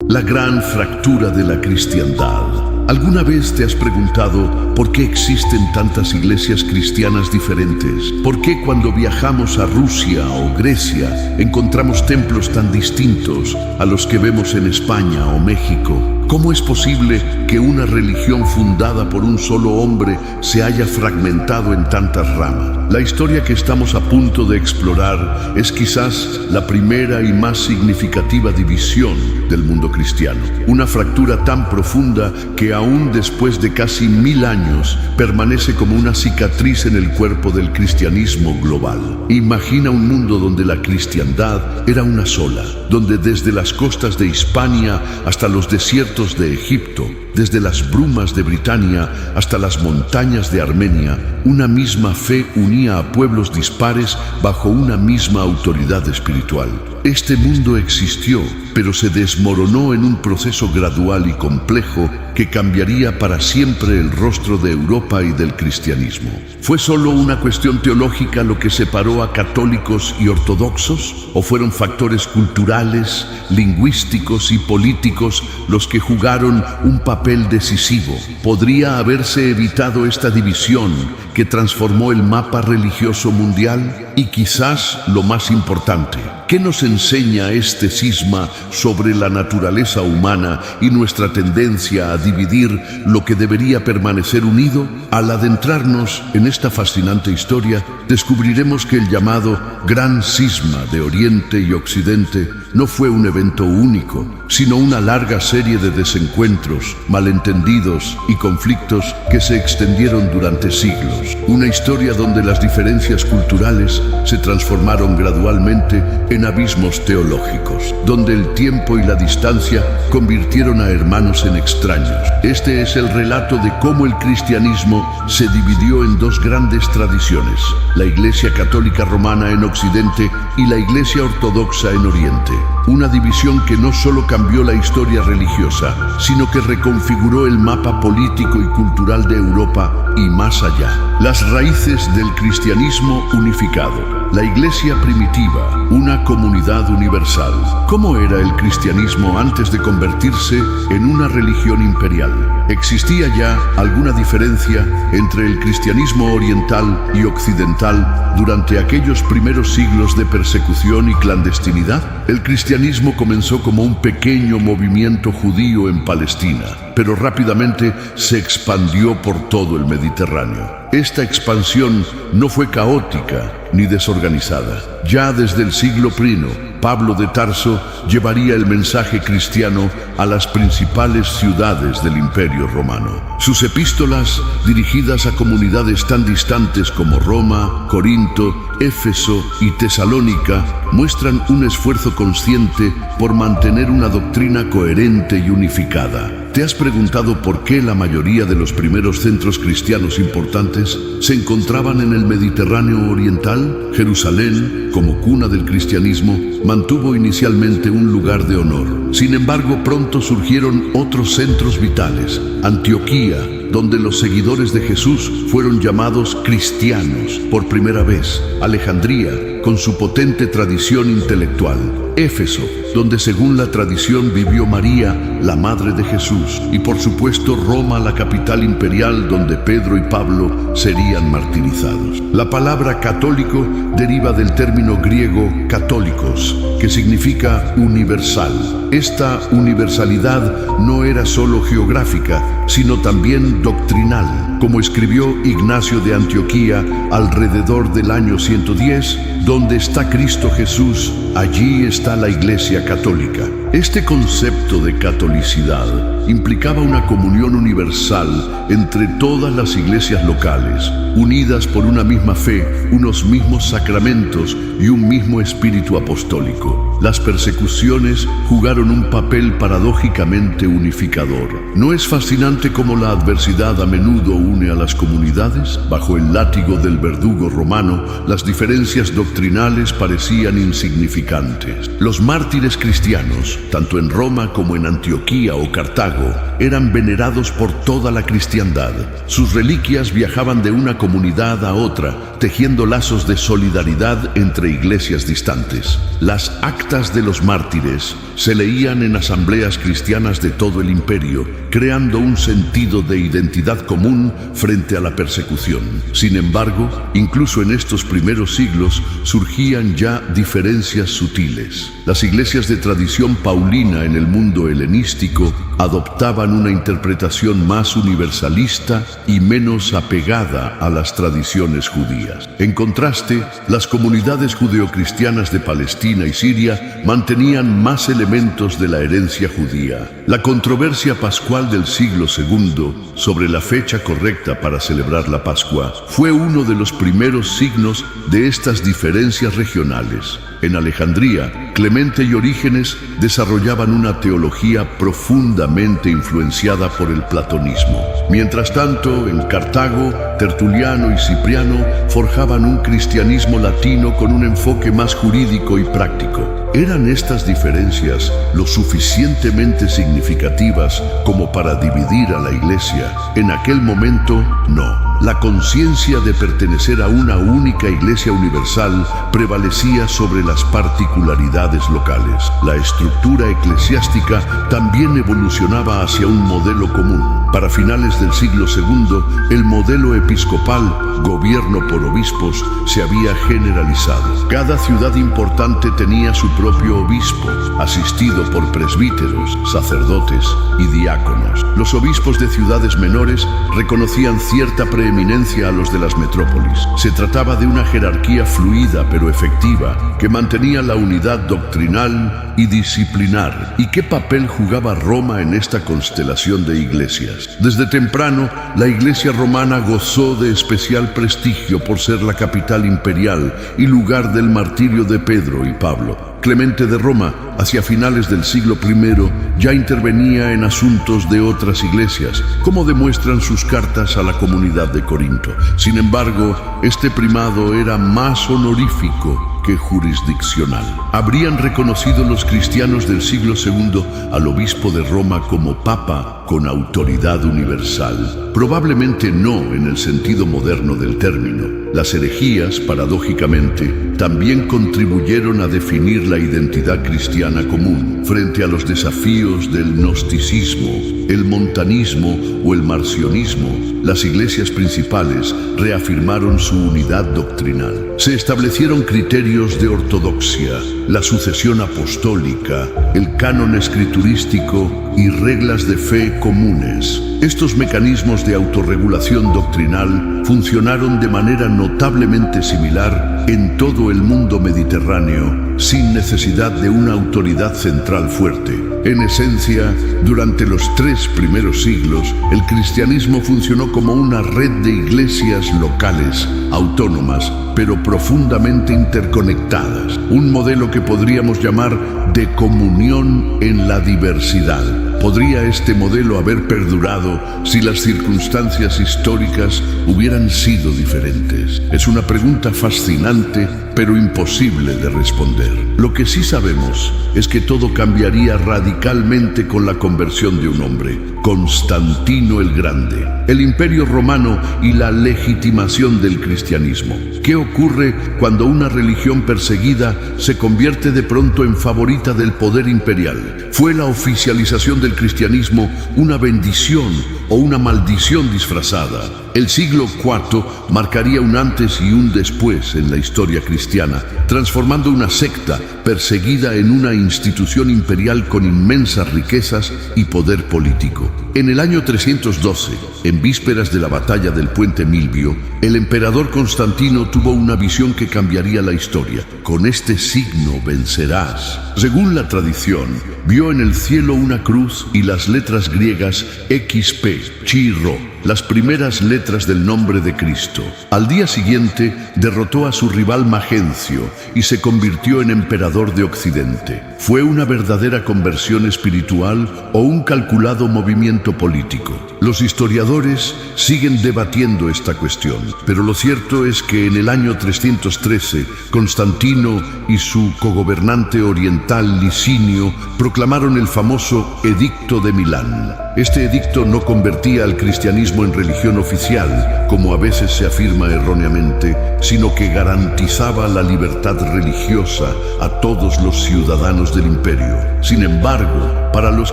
La gran fractura de la cristiandad. ¿Alguna vez te has preguntado por qué existen tantas iglesias cristianas diferentes? ¿Por qué cuando viajamos a Rusia o Grecia encontramos templos tan distintos a los que vemos en España o México? ¿Cómo es posible que una religión fundada por un solo hombre se haya fragmentado en tantas ramas? La historia que estamos a punto de explorar es quizás la primera y más significativa división del mundo cristiano. Una fractura tan profunda que aún después de casi 1000 años permanece como una cicatriz en el cuerpo del cristianismo global. Imagina un mundo donde la cristiandad era una sola, donde desde las costas de Hispania hasta los desiertos de Egipto, desde las brumas de Britania hasta las montañas de Armenia, una misma fe unía a pueblos dispares bajo una misma autoridad espiritual. Este mundo existió, pero se desmoronó en un proceso gradual y complejo que cambiaría para siempre el rostro de Europa y del cristianismo. ¿Fue solo una cuestión teológica lo que separó a católicos y ortodoxos? ¿O fueron factores culturales, lingüísticos y políticos los que jugaron un papel decisivo? ¿Podría haberse evitado esta división que transformó el mapa religioso mundial? Y quizás lo más importante, ¿qué nos enseña este cisma sobre la naturaleza humana y nuestra tendencia a dividir lo que debería permanecer unido? Al adentrarnos en esta fascinante historia, descubriremos que el llamado Gran Cisma de Oriente y Occidente no fue un evento único, sino una larga serie de desencuentros, malentendidos y conflictos que se extendieron durante siglos. Una historia donde las diferencias culturales se transformaron gradualmente en abismos teológicos, donde el tiempo y la distancia convirtieron a hermanos en extraños. Este es el relato de cómo el cristianismo se dividió en dos grandes tradiciones: la Iglesia Católica Romana en Occidente y la Iglesia Ortodoxa en Oriente. Una división que no solo cambió la historia religiosa, sino que reconfiguró el mapa político y cultural de Europa y más allá. Las raíces del cristianismo unificado. La Iglesia primitiva, una comunidad universal. ¿Cómo era el cristianismo antes de convertirse en una religión imperial? ¿Existía ya alguna diferencia entre el cristianismo oriental y occidental durante aquellos primeros siglos de persecución y clandestinidad? El cristianismo comenzó como un pequeño movimiento judío en Palestina, pero rápidamente se expandió por todo el Mediterráneo. Esta expansión no fue caótica ni desorganizada. Ya desde el siglo I, Pablo de Tarso llevaría el mensaje cristiano a las principales ciudades del Imperio Romano. Sus epístolas, dirigidas a comunidades tan distantes como Roma, Corinto, Éfeso y Tesalónica, muestran un esfuerzo consciente por mantener una doctrina coherente y unificada. ¿Te has preguntado por qué la mayoría de los primeros centros cristianos importantes se encontraban en el Mediterráneo oriental? Jerusalén, como cuna del cristianismo, mantuvo inicialmente un lugar de honor. Sin embargo, pronto surgieron otros centros vitales. Antioquía, donde los seguidores de Jesús fueron llamados cristianos por primera vez. Alejandría, con su potente tradición intelectual. Éfeso, donde según la tradición vivió María, la madre de Jesús. Y por supuesto Roma, la capital imperial donde Pedro y Pablo serían martirizados. La palabra católico deriva del término griego católicos, que significa universal. Esta universalidad no era solo geográfica, sino también doctrinal, como escribió Ignacio de Antioquía alrededor del año 110, donde está Cristo Jesús, allí está la Iglesia Católica. Este concepto de catolicidad implicaba una comunión universal entre todas las iglesias locales, unidas por una misma fe, unos mismos sacramentos y un mismo espíritu apostólico. Las persecuciones jugaron un papel paradójicamente unificador. ¿No es fascinante cómo la adversidad a menudo une a las comunidades? Bajo el látigo del verdugo romano, las diferencias doctrinales parecían insignificantes. Los mártires cristianos, tanto en Roma como en Antioquía o Cartago, eran venerados por toda la cristiandad. Sus reliquias viajaban de una comunidad a otra, tejiendo lazos de solidaridad entre iglesias distantes. Las actas de los mártires se leían en asambleas cristianas de todo el imperio, creando un sentido de identidad común frente a la persecución. Sin embargo, incluso en estos primeros siglos surgían ya diferencias sutiles. Las iglesias de tradición paulina en el mundo helenístico adoptaban una interpretación más universalista y menos apegada a las tradiciones judías. En contraste, las comunidades judeocristianas de Palestina y Siria mantenían más elementos de la herencia judía. La controversia pascual del siglo II sobre la fecha correcta para celebrar la Pascua fue uno de los primeros signos de estas diferencias regionales. En Alejandría, Clemente y Orígenes desarrollaban una teología profundamente influenciada por el platonismo. Mientras tanto, en Cartago, Tertuliano y Cipriano forjaban un cristianismo latino con un enfoque más jurídico y práctico. ¿Eran estas diferencias lo suficientemente significativas como para dividir a la Iglesia? En aquel momento, no. La conciencia de pertenecer a una única Iglesia universal prevalecía sobre las particularidades locales. La estructura eclesiástica también evolucionaba hacia un modelo común. Para finales del siglo II, el modelo episcopal, gobierno por obispos, se había generalizado. Cada ciudad importante tenía su propio obispo, asistido por presbíteros, sacerdotes y diáconos. Los obispos de ciudades menores reconocían cierta preeminencia a los de las metrópolis. Se trataba de una jerarquía fluida pero efectiva que mantenía la unidad doctrinal y disciplinar. ¿Y qué papel jugaba Roma en esta constelación de iglesias? Desde temprano, la Iglesia romana gozó de especial prestigio por ser la capital imperial y lugar del martirio de Pedro y Pablo. Clemente de Roma, hacia finales del siglo I, ya intervenía en asuntos de otras iglesias, como demuestran sus cartas a la comunidad de Corinto. Sin embargo, este primado era más honorífico que jurisdiccional. ¿Habrían reconocido los cristianos del siglo II al obispo de Roma como papa con autoridad universal? Probablemente no en el sentido moderno del término. Las herejías, paradójicamente, también contribuyeron a definir la identidad cristiana común frente a los desafíos del gnosticismo, el montanismo o el marcionismo. Las iglesias principales reafirmaron su unidad doctrinal. Se establecieron criterios de ortodoxia, la sucesión apostólica, el canon escriturístico y reglas de fe comunes. Estos mecanismos de autorregulación doctrinal funcionaron de manera notablemente similar en todo el mundo mediterráneo, sin necesidad de una autoridad central fuerte. En esencia, durante los 3 primeros siglos, el cristianismo funcionó como una red de iglesias locales, autónomas, pero profundamente interconectadas. Un modelo que podríamos llamar de comunión en la diversidad. ¿Podría este modelo haber perdurado si las circunstancias históricas hubieran sido diferentes? Es una pregunta fascinante, pero imposible de responder. Lo que sí sabemos es que todo cambiaría radicalmente con la conversión de un hombre, Constantino el Grande, el Imperio Romano y la legitimación del cristianismo. ¿Qué ocurre cuando una religión perseguida se convierte de pronto en favorita del poder imperial? ¿Fue la oficialización del cristianismo una bendición o una maldición disfrazada? El siglo IV marcaría un antes y un después en la historia cristiana, transformando una secta perseguida en una institución imperial con inmensas riquezas y poder político. En el año 312, en vísperas de la batalla del puente Milvio, el emperador Constantino tuvo una visión que cambiaría la historia. Con este signo vencerás. Según la tradición, vio en el cielo una cruz y las letras griegas XP, Chi Rho, las primeras letras del nombre de Cristo. Al día siguiente, derrotó a su rival Magencio y se convirtió en emperador de Occidente. ¿Fue una verdadera conversión espiritual o un calculado movimiento político? Los historiadores siguen debatiendo esta cuestión, pero lo cierto es que en el año 313, Constantino y su cogobernante oriental Licinio proclamaron el famoso Edicto de Milán. Este edicto no convertía al cristianismo en religión oficial, como a veces se afirma erróneamente, sino que garantizaba la libertad religiosa a todos los ciudadanos del imperio. Sin embargo, para los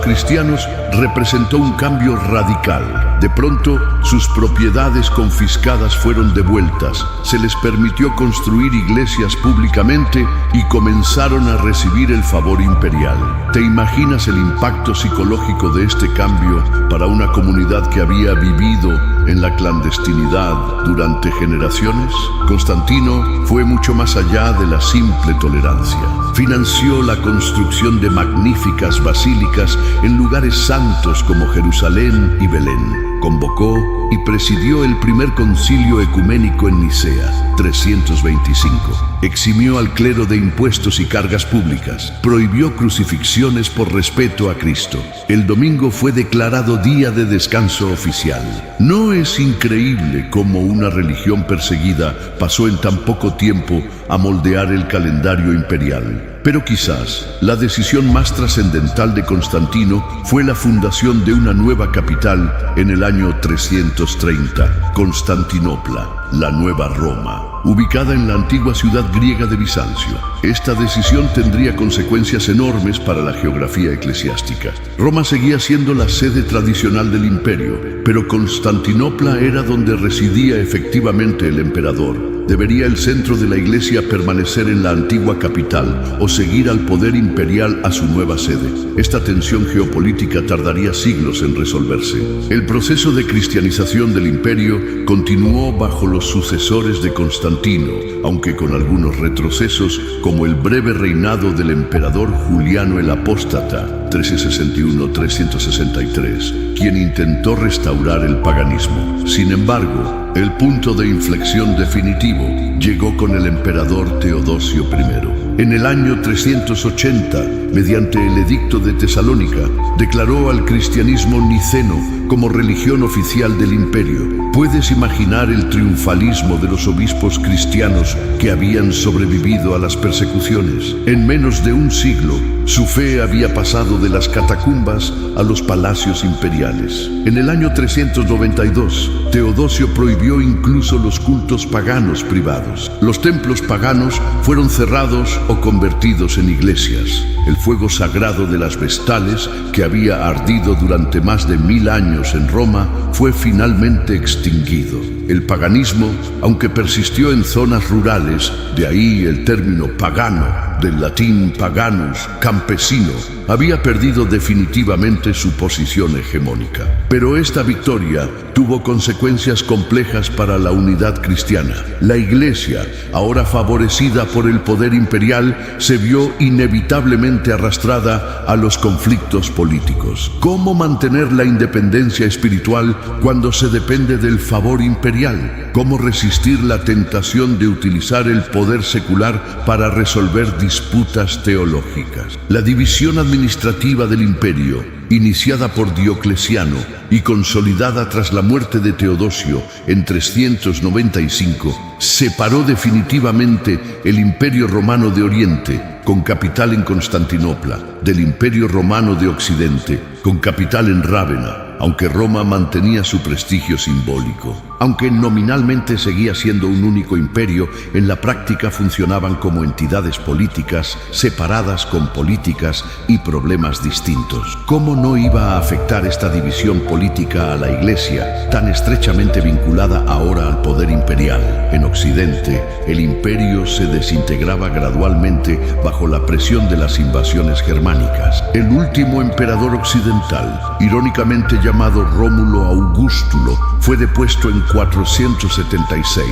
cristianos representó un cambio radical. De pronto, sus propiedades confiscadas fueron devueltas, se les permitió construir iglesias públicamente y comenzaron a recibir el favor imperial. ¿Te imaginas el impacto psicológico de este cambio para una comunidad que había vivido en la clandestinidad durante generaciones? Constantino fue mucho más allá de la simple tolerancia. Financió la construcción de magníficas basílicas en lugares santos como Jerusalén y Belén. Convocó y presidió el primer concilio ecuménico en Nicea, 325. Eximió al clero de impuestos y cargas públicas. Prohibió crucifixiones por respeto a Cristo. El domingo fue declarado día de descanso oficial. ¿No es increíble cómo una religión perseguida pasó en tan poco tiempo a moldear el calendario imperial? Pero quizás la decisión más trascendental de Constantino fue la fundación de una nueva capital en el año 330, Constantinopla, la Nueva Roma, ubicada en la antigua ciudad griega de Bizancio. Esta decisión tendría consecuencias enormes para la geografía eclesiástica. Roma seguía siendo la sede tradicional del imperio, pero Constantinopla era donde residía efectivamente el emperador. ¿Debería el centro de la iglesia permanecer en la antigua capital o seguir al poder imperial a su nueva sede? Esta tensión geopolítica tardaría siglos en resolverse. El proceso de cristianización del imperio continuó bajo los sucesores de Constantino, aunque con algunos retrocesos, como el breve reinado del emperador Juliano el Apóstata, 361-363, quien intentó restaurar el paganismo. Sin embargo, el punto de inflexión definitivo llegó con el emperador Teodosio I. En el año 380, mediante el Edicto de Tesalónica, declaró al cristianismo niceno como religión oficial del imperio. ¿Puedes imaginar el triunfalismo de los obispos cristianos que habían sobrevivido a las persecuciones? En menos de un siglo, su fe había pasado de las catacumbas a los palacios imperiales. En el año 392, Teodosio prohibió incluso los cultos paganos privados. Los templos paganos fueron cerrados o convertidos en iglesias. El fuego sagrado de las vestales, que había ardido durante más de 1000 años en Roma, fue finalmente extinguido. El paganismo, aunque persistió en zonas rurales, de ahí el término pagano, del latín paganus, campesino, había perdido definitivamente su posición hegemónica. Pero esta victoria tuvo consecuencias complejas para la unidad cristiana. La Iglesia, ahora favorecida por el poder imperial, se vio inevitablemente arrastrada a los conflictos políticos. ¿Cómo mantener la independencia espiritual cuando se depende del favor imperial? ¿Cómo resistir la tentación de utilizar el poder secular para resolver disputas teológicas? La división administrativa del imperio, iniciada por Diocleciano y consolidada tras la muerte de Teodosio en 395, separó definitivamente el Imperio Romano de Oriente, con capital en Constantinopla, del Imperio Romano de Occidente, con capital en Rávena, aunque Roma mantenía su prestigio simbólico. Aunque nominalmente seguía siendo un único imperio, en la práctica funcionaban como entidades políticas separadas con políticas y problemas distintos. ¿Cómo no iba a afectar esta división política a la Iglesia, tan estrechamente vinculada ahora al poder imperial? En Occidente, el imperio se desintegraba gradualmente bajo la presión de las invasiones germánicas. El último emperador occidental, irónicamente llamado Rómulo Augustulo, fue depuesto en 476.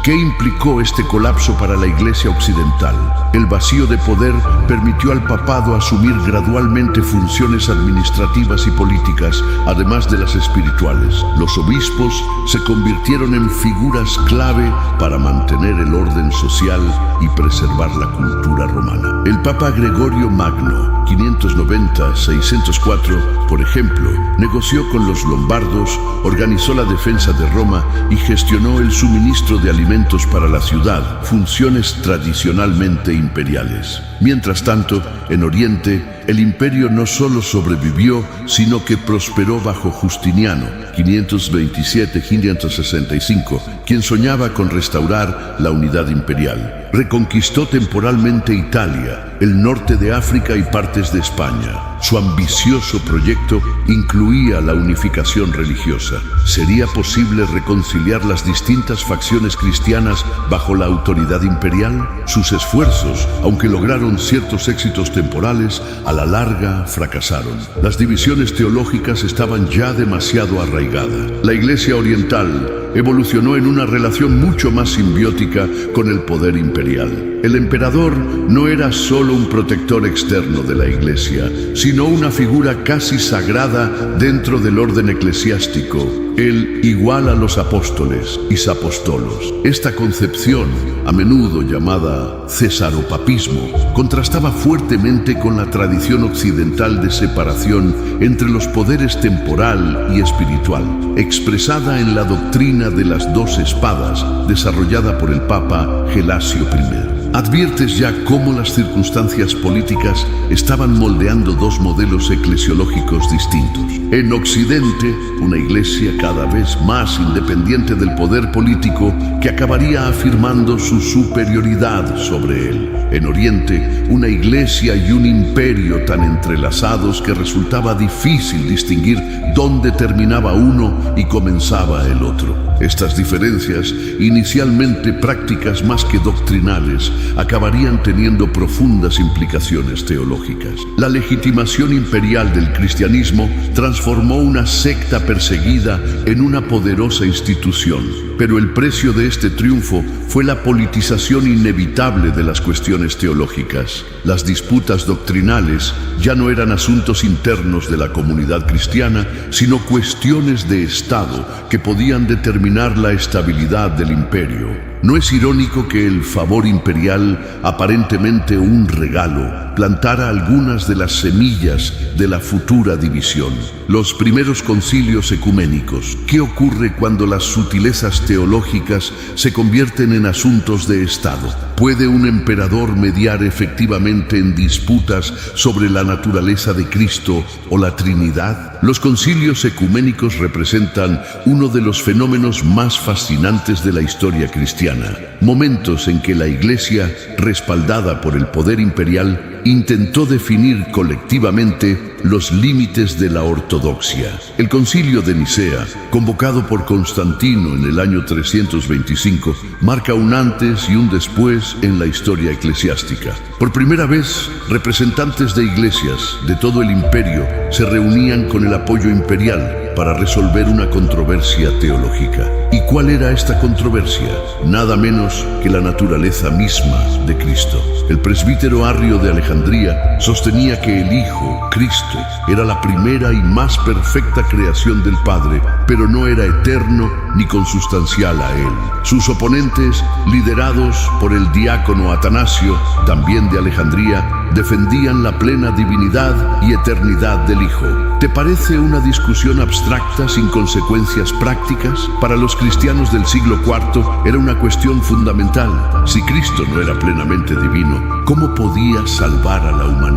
¿Qué implicó este colapso para la Iglesia occidental? El vacío de poder permitió al papado asumir gradualmente funciones administrativas y políticas, además de las espirituales. Los obispos se convirtieron en figuras clave para mantener el orden social y preservar la cultura romana. El Papa Gregorio Magno, 590-604, por ejemplo, negoció con los lombardos, organizó la defensa de Roma y gestionó el suministro de alimentos para la ciudad, funciones tradicionalmente imperiales. Mientras tanto, en Oriente, el imperio no solo sobrevivió, sino que prosperó bajo Justiniano, 527-565, quien soñaba con restaurar la unidad imperial. Reconquistó temporalmente Italia, el norte de África y partes de España. Su ambicioso proyecto incluía la unificación religiosa. ¿Sería posible reconciliar las distintas facciones cristianas bajo la autoridad imperial? Sus esfuerzos, aunque lograron ciertos éxitos temporales, a la larga fracasaron. Las divisiones teológicas estaban ya demasiado arraigadas. La Iglesia Oriental evolucionó en una relación mucho más simbiótica con el poder imperial. El emperador no era solo un protector externo de la Iglesia, sino una figura casi sagrada dentro del orden eclesiástico, el igual a los apóstoles y sapostolos. Esta concepción, a menudo llamada cesaropapismo, contrastaba fuertemente con la tradición occidental de separación entre los poderes temporal y espiritual, expresada en la doctrina de las dos espadas, desarrollada por el Papa Gelasio I. Adviertes ya cómo las circunstancias políticas estaban moldeando dos modelos eclesiológicos distintos. En Occidente, una iglesia cada vez más independiente del poder político que acabaría afirmando su superioridad sobre él. En Oriente, una iglesia y un imperio tan entrelazados que resultaba difícil distinguir dónde terminaba uno y comenzaba el otro. Estas diferencias, inicialmente prácticas más que doctrinales, acabarían teniendo profundas implicaciones teológicas. La legitimación imperial del cristianismo transformó una secta perseguida en una poderosa institución, pero el precio de este triunfo fue la politización inevitable de las cuestiones teológicas. Las disputas doctrinales ya no eran asuntos internos de la comunidad cristiana, sino cuestiones de Estado que podían determinar la estabilidad del imperio. ¿No es irónico que el favor imperial, aparentemente un regalo, plantara algunas de las semillas de la futura división? Los primeros concilios ecuménicos. ¿Qué ocurre cuando las sutilezas teológicas se convierten en asuntos de Estado? ¿Puede un emperador mediar efectivamente en disputas sobre la naturaleza de Cristo o la Trinidad? Los concilios ecuménicos representan uno de los fenómenos más fascinantes de la historia cristiana. Momentos en que la Iglesia, respaldada por el poder imperial, intentó definir colectivamente los límites de la ortodoxia. El Concilio de Nicea, convocado por Constantino en el año 325, marca un antes y un después en la historia eclesiástica. Por primera vez, representantes de iglesias de todo el imperio se reunían con el apoyo imperial para resolver una controversia teológica. ¿Y cuál era esta controversia? Nada menos que la naturaleza misma de Cristo. El presbítero Arrio de Alejandría sostenía que el Hijo, Cristo, era la primera y más perfecta creación del Padre, pero no era eterno ni consustancial a Él. Sus oponentes, liderados por el diácono Atanasio, también de Alejandría, defendían la plena divinidad y eternidad del Hijo. ¿Te parece una discusión abstracta sin consecuencias prácticas? Para los cristianos del siglo IV era una cuestión fundamental. Si Cristo no era plenamente divino, ¿cómo podía salvar a la humanidad?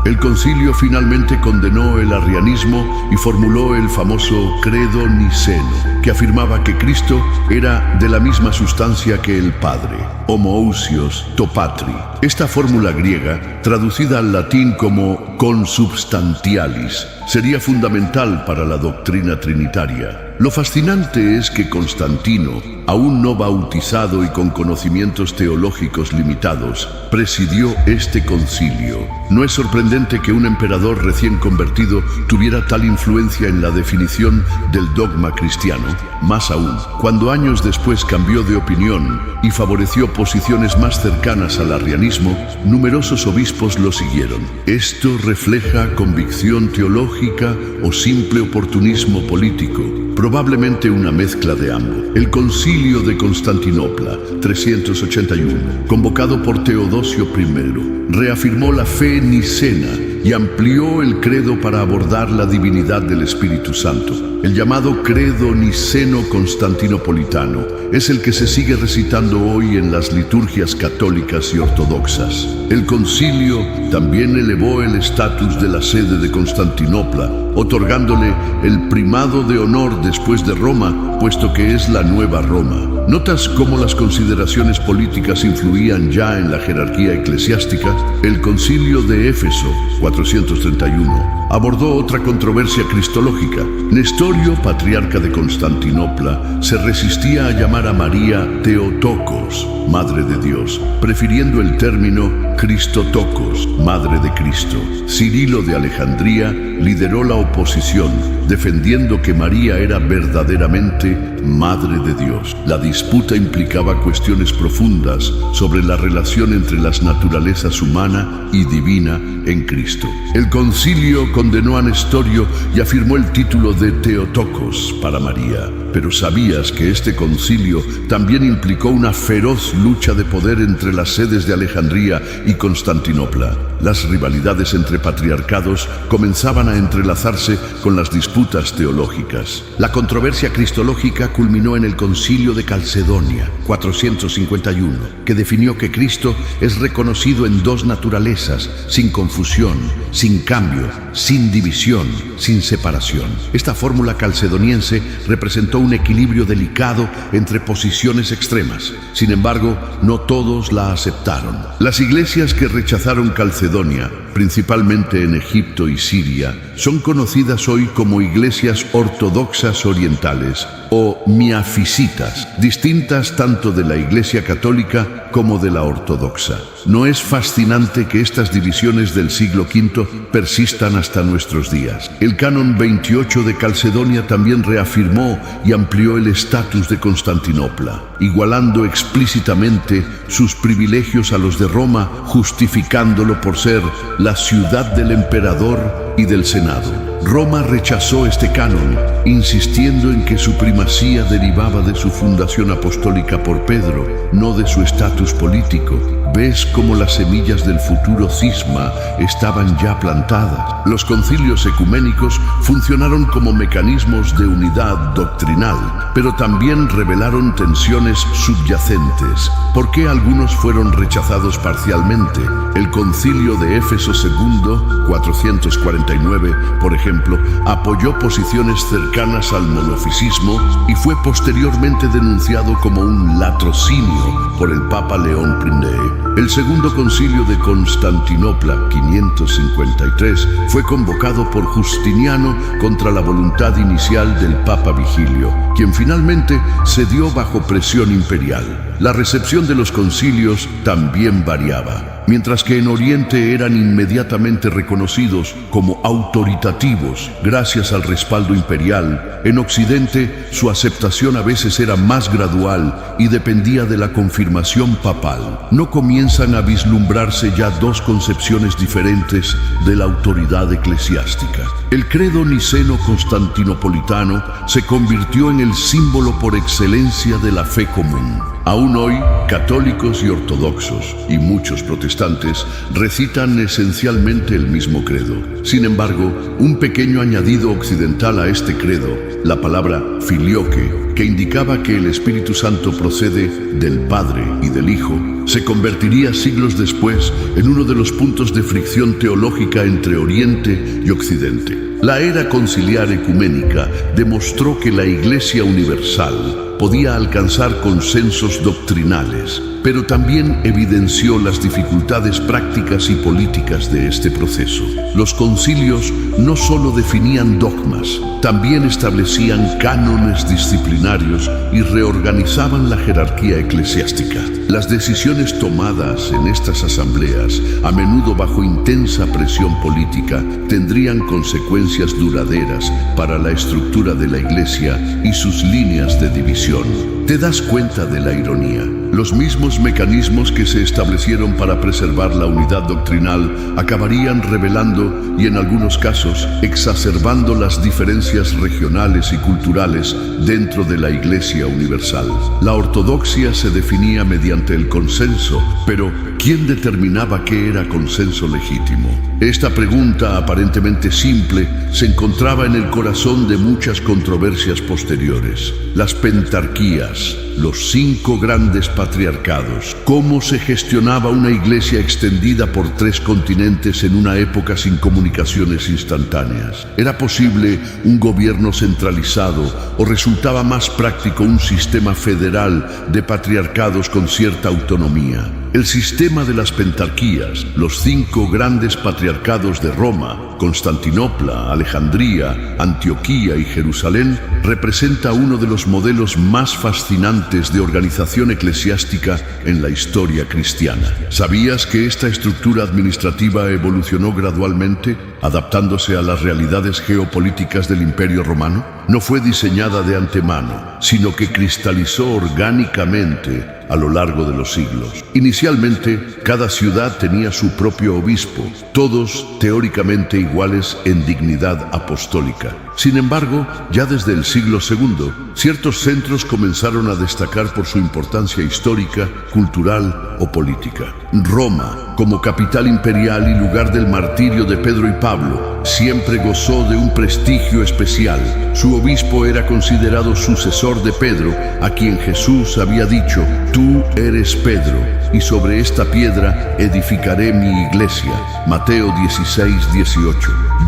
El concilio finalmente condenó el arrianismo y formuló el famoso Credo Niceno, que afirmaba que Cristo era de la misma sustancia que el Padre, homoousios to patri. Esta fórmula griega, traducida al latín como consubstantialis, sería fundamental para la doctrina trinitaria. Lo fascinante es que Constantino, aún no bautizado y con conocimientos teológicos limitados, presidió este concilio. No es sorprendente que un emperador recién convertido tuviera tal influencia en la definición del dogma cristiano. Más aún, cuando años después cambió de opinión y favoreció posiciones más cercanas al arrianismo, numerosos obispos lo siguieron. ¿Esto refleja convicción teológica o simple oportunismo político? Probablemente una mezcla de ambos. El Concilio de Constantinopla, 381, convocado por Teodosio I, reafirmó la fe nicena y amplió el credo para abordar la divinidad del Espíritu Santo. El llamado credo niceno-constantinopolitano es el que se sigue recitando hoy en las liturgias católicas y ortodoxas. El concilio también elevó el estatus de la sede de Constantinopla, otorgándole el primado de honor después de Roma, puesto que es la nueva Roma. ¿Notas cómo las consideraciones políticas influían ya en la jerarquía eclesiástica? El concilio de Éfeso, 431, abordó otra controversia cristológica. Nestorio, patriarca de Constantinopla, se resistía a llamar a María Theotokos, Madre de Dios, prefiriendo el término Christotokos, Madre de Cristo. Cirilo de Alejandría lideró la oposición, defendiendo que María era verdaderamente Madre de Dios. La disputa implicaba cuestiones profundas sobre la relación entre las naturalezas humana y divina en Cristo. El concilio condenó a Nestorio y afirmó el título de Theotokos para María. Pero ¿sabías que este concilio también implicó una feroz lucha de poder entre las sedes de Alejandría y Constantinopla? Las rivalidades entre patriarcados comenzaban a entrelazarse con las disputas teológicas. La controversia cristológica culminó en el Concilio de Calcedonia, 451, que definió que Cristo es reconocido en dos naturalezas, sin confusión, sin cambio, sin división, sin separación. Esta fórmula calcedoniense representó un equilibrio delicado entre posiciones extremas. Sin embargo, no todos la aceptaron. Las iglesias que rechazaron Calcedonia, principalmente en Egipto y Siria, son conocidas hoy como iglesias ortodoxas orientales o miafisitas, distintas tanto de la Iglesia católica como de la ortodoxa. ¿No es fascinante que estas divisiones del siglo V persistan hasta nuestros días? El Canon 28 de Calcedonia también reafirmó y amplió el estatus de Constantinopla, igualando explícitamente sus privilegios a los de Roma, justificándolo por ser la ciudad del emperador y del Senado. Roma rechazó este canon, insistiendo en que su primacía derivaba de su fundación apostólica por Pedro, no de su estatus político. ¿Ves cómo las semillas del futuro cisma estaban ya plantadas? Los concilios ecuménicos funcionaron como mecanismos de unidad doctrinal, pero también revelaron tensiones subyacentes. ¿Por qué algunos fueron rechazados parcialmente? El concilio de Éfeso II, 449, por ejemplo, apoyó posiciones cercanas al monofisismo y fue posteriormente denunciado como un latrocinio por el Papa León I. El segundo concilio de Constantinopla, 553, fue convocado por Justiniano contra la voluntad inicial del Papa Vigilio, quien finalmente cedió bajo presión imperial. La recepción de los concilios también variaba. Mientras que en Oriente eran inmediatamente reconocidos como autoritativos gracias al respaldo imperial, en Occidente su aceptación a veces era más gradual y dependía de la confirmación papal. No comienzan a vislumbrarse ya dos concepciones diferentes de la autoridad eclesiástica. El credo niceno-constantinopolitano se convirtió en el símbolo por excelencia de la fe común. Aún hoy, católicos y ortodoxos, y muchos protestantes, recitan esencialmente el mismo credo. Sin embargo, un pequeño añadido occidental a este credo, la palabra filioque, que indicaba que el Espíritu Santo procede del Padre y del Hijo, se convertiría siglos después en uno de los puntos de fricción teológica entre Oriente y Occidente. La era conciliar ecuménica demostró que la Iglesia universal podía alcanzar consensos doctrinales, pero también evidenció las dificultades prácticas y políticas de este proceso. Los concilios no solo definían dogmas, también establecían cánones disciplinarios y reorganizaban la jerarquía eclesiástica. Las decisiones tomadas en estas asambleas, a menudo bajo intensa presión política, tendrían consecuencias duraderas para la estructura de la Iglesia y sus líneas de división. ¿Te das cuenta de la ironía? Los mismos mecanismos que se establecieron para preservar la unidad doctrinal acabarían revelando y en algunos casos exacerbando las diferencias regionales y culturales dentro de la Iglesia universal. La ortodoxia se definía mediante el consenso, pero ¿quién determinaba qué era consenso legítimo? Esta pregunta, aparentemente simple, se encontraba en el corazón de muchas controversias posteriores. Las pentarquías, los 5 grandes patriarcados. ¿Cómo se gestionaba una iglesia extendida por 3 continentes en una época sin comunicaciones instantáneas? ¿Era posible un gobierno centralizado o resultaba más práctico un sistema federal de patriarcados con cierta autonomía? El sistema de las pentarquías, los 5 grandes patriarcados de Roma, Constantinopla, Alejandría, Antioquía y Jerusalén, representa uno de los modelos más fascinantes de organización eclesiástica en la historia cristiana. ¿Sabías que esta estructura administrativa evolucionó gradualmente, adaptándose a las realidades geopolíticas del Imperio Romano? No fue diseñada de antemano, sino que cristalizó orgánicamente a lo largo de los siglos. Inicialmente, cada ciudad tenía su propio obispo, todos teóricamente iguales en dignidad apostólica. Sin embargo, ya desde el siglo II, ciertos centros comenzaron a destacar por su importancia histórica, cultural o política. Roma, como capital imperial y lugar del martirio de Pedro y Pablo, siempre gozó de un prestigio especial. Su obispo era considerado sucesor de Pedro, a quien Jesús había dicho: «Tú eres Pedro, y sobre esta piedra edificaré mi iglesia». Mateo 16:18.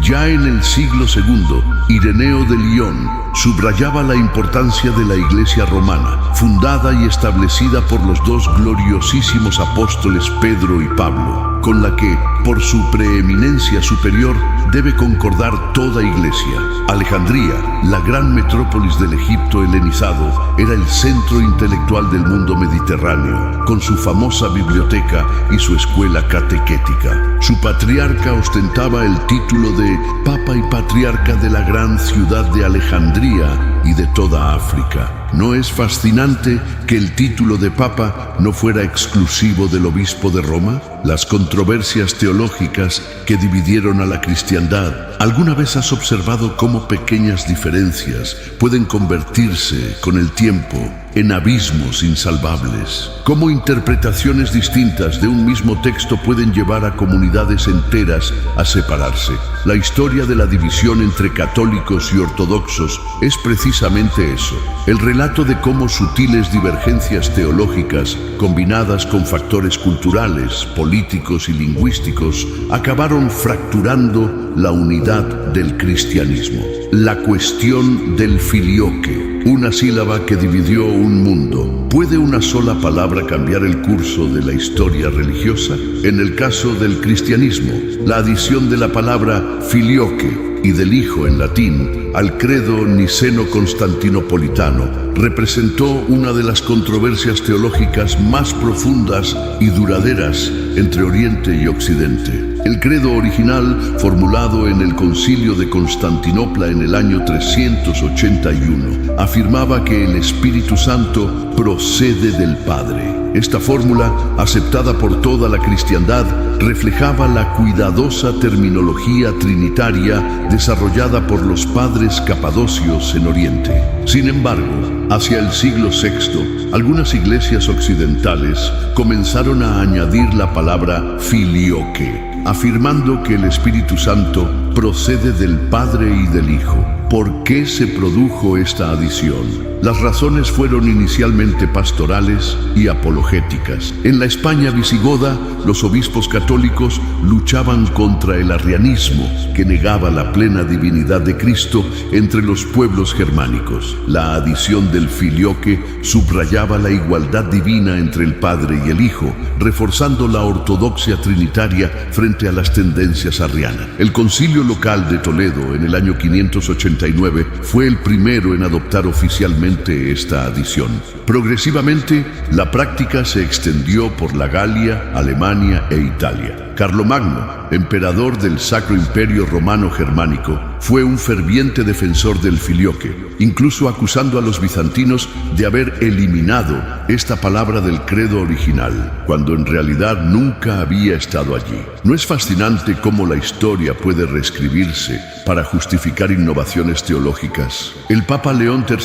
Ya en el siglo II, Ireneo de Lyon subrayaba la importancia de la Iglesia romana, fundada y establecida por los 2 gloriosísimos apóstoles Pedro y Pablo, con la que, por su preeminencia superior, debe concordar toda iglesia. Alejandría, la gran metrópolis del Egipto helenizado, era el centro intelectual del mundo mediterráneo, con su famosa biblioteca y su escuela catequética. Su patriarca ostentaba el título de Papa y Patriarca de la gran ciudad de Alejandría y de toda África. ¿No es fascinante que el título de Papa no fuera exclusivo del obispo de Roma? Las controversias teológicas que dividieron a la cristiandad. ¿Alguna vez has observado cómo pequeñas diferencias pueden convertirse, con el tiempo, en abismos insalvables? ¿Cómo interpretaciones distintas de un mismo texto pueden llevar a comunidades enteras a separarse? La historia de la división entre católicos y ortodoxos es precisamente eso. El relato de cómo sutiles divergencias teológicas, combinadas con factores culturales, políticos y lingüísticos, acabaron fracturando la unidad del cristianismo. La cuestión del filioque, una sílaba que dividió un mundo. ¿Puede una sola palabra cambiar el curso de la historia religiosa? En el caso del cristianismo, la adición de la palabra filioque y del Hijo en latín al credo niceno-constantinopolitano representó una de las controversias teológicas más profundas y duraderas entre Oriente y Occidente. El credo original, formulado en el Concilio de Constantinopla en el año 381, afirmaba que el Espíritu Santo procede del Padre. Esta fórmula, aceptada por toda la cristiandad, reflejaba la cuidadosa terminología trinitaria desarrollada por los padres capadocios en Oriente. Sin embargo, hacia el siglo VI, algunas iglesias occidentales comenzaron a añadir la palabra filioque, afirmando que el Espíritu Santo procede del Padre y del Hijo. ¿Por qué se produjo esta adición? Las razones fueron inicialmente pastorales y apologéticas. En la España visigoda, los obispos católicos luchaban contra el arrianismo, que negaba la plena divinidad de Cristo entre los pueblos germánicos. La adición del filioque subrayaba la igualdad divina entre el Padre y el Hijo, reforzando la ortodoxia trinitaria frente a las tendencias arrianas. El Concilio Local de Toledo, en el año 589, fue el primero en adoptar oficialmente esta adición. Progresivamente, la práctica se extendió por la Galia, Alemania e Italia. Carlomagno, emperador del Sacro Imperio Romano Germánico, fue un ferviente defensor del filioque, incluso acusando a los bizantinos de haber eliminado esta palabra del credo original, cuando en realidad nunca había estado allí. ¿No es fascinante cómo la historia puede reescribirse para justificar innovaciones teológicas? El Papa León III,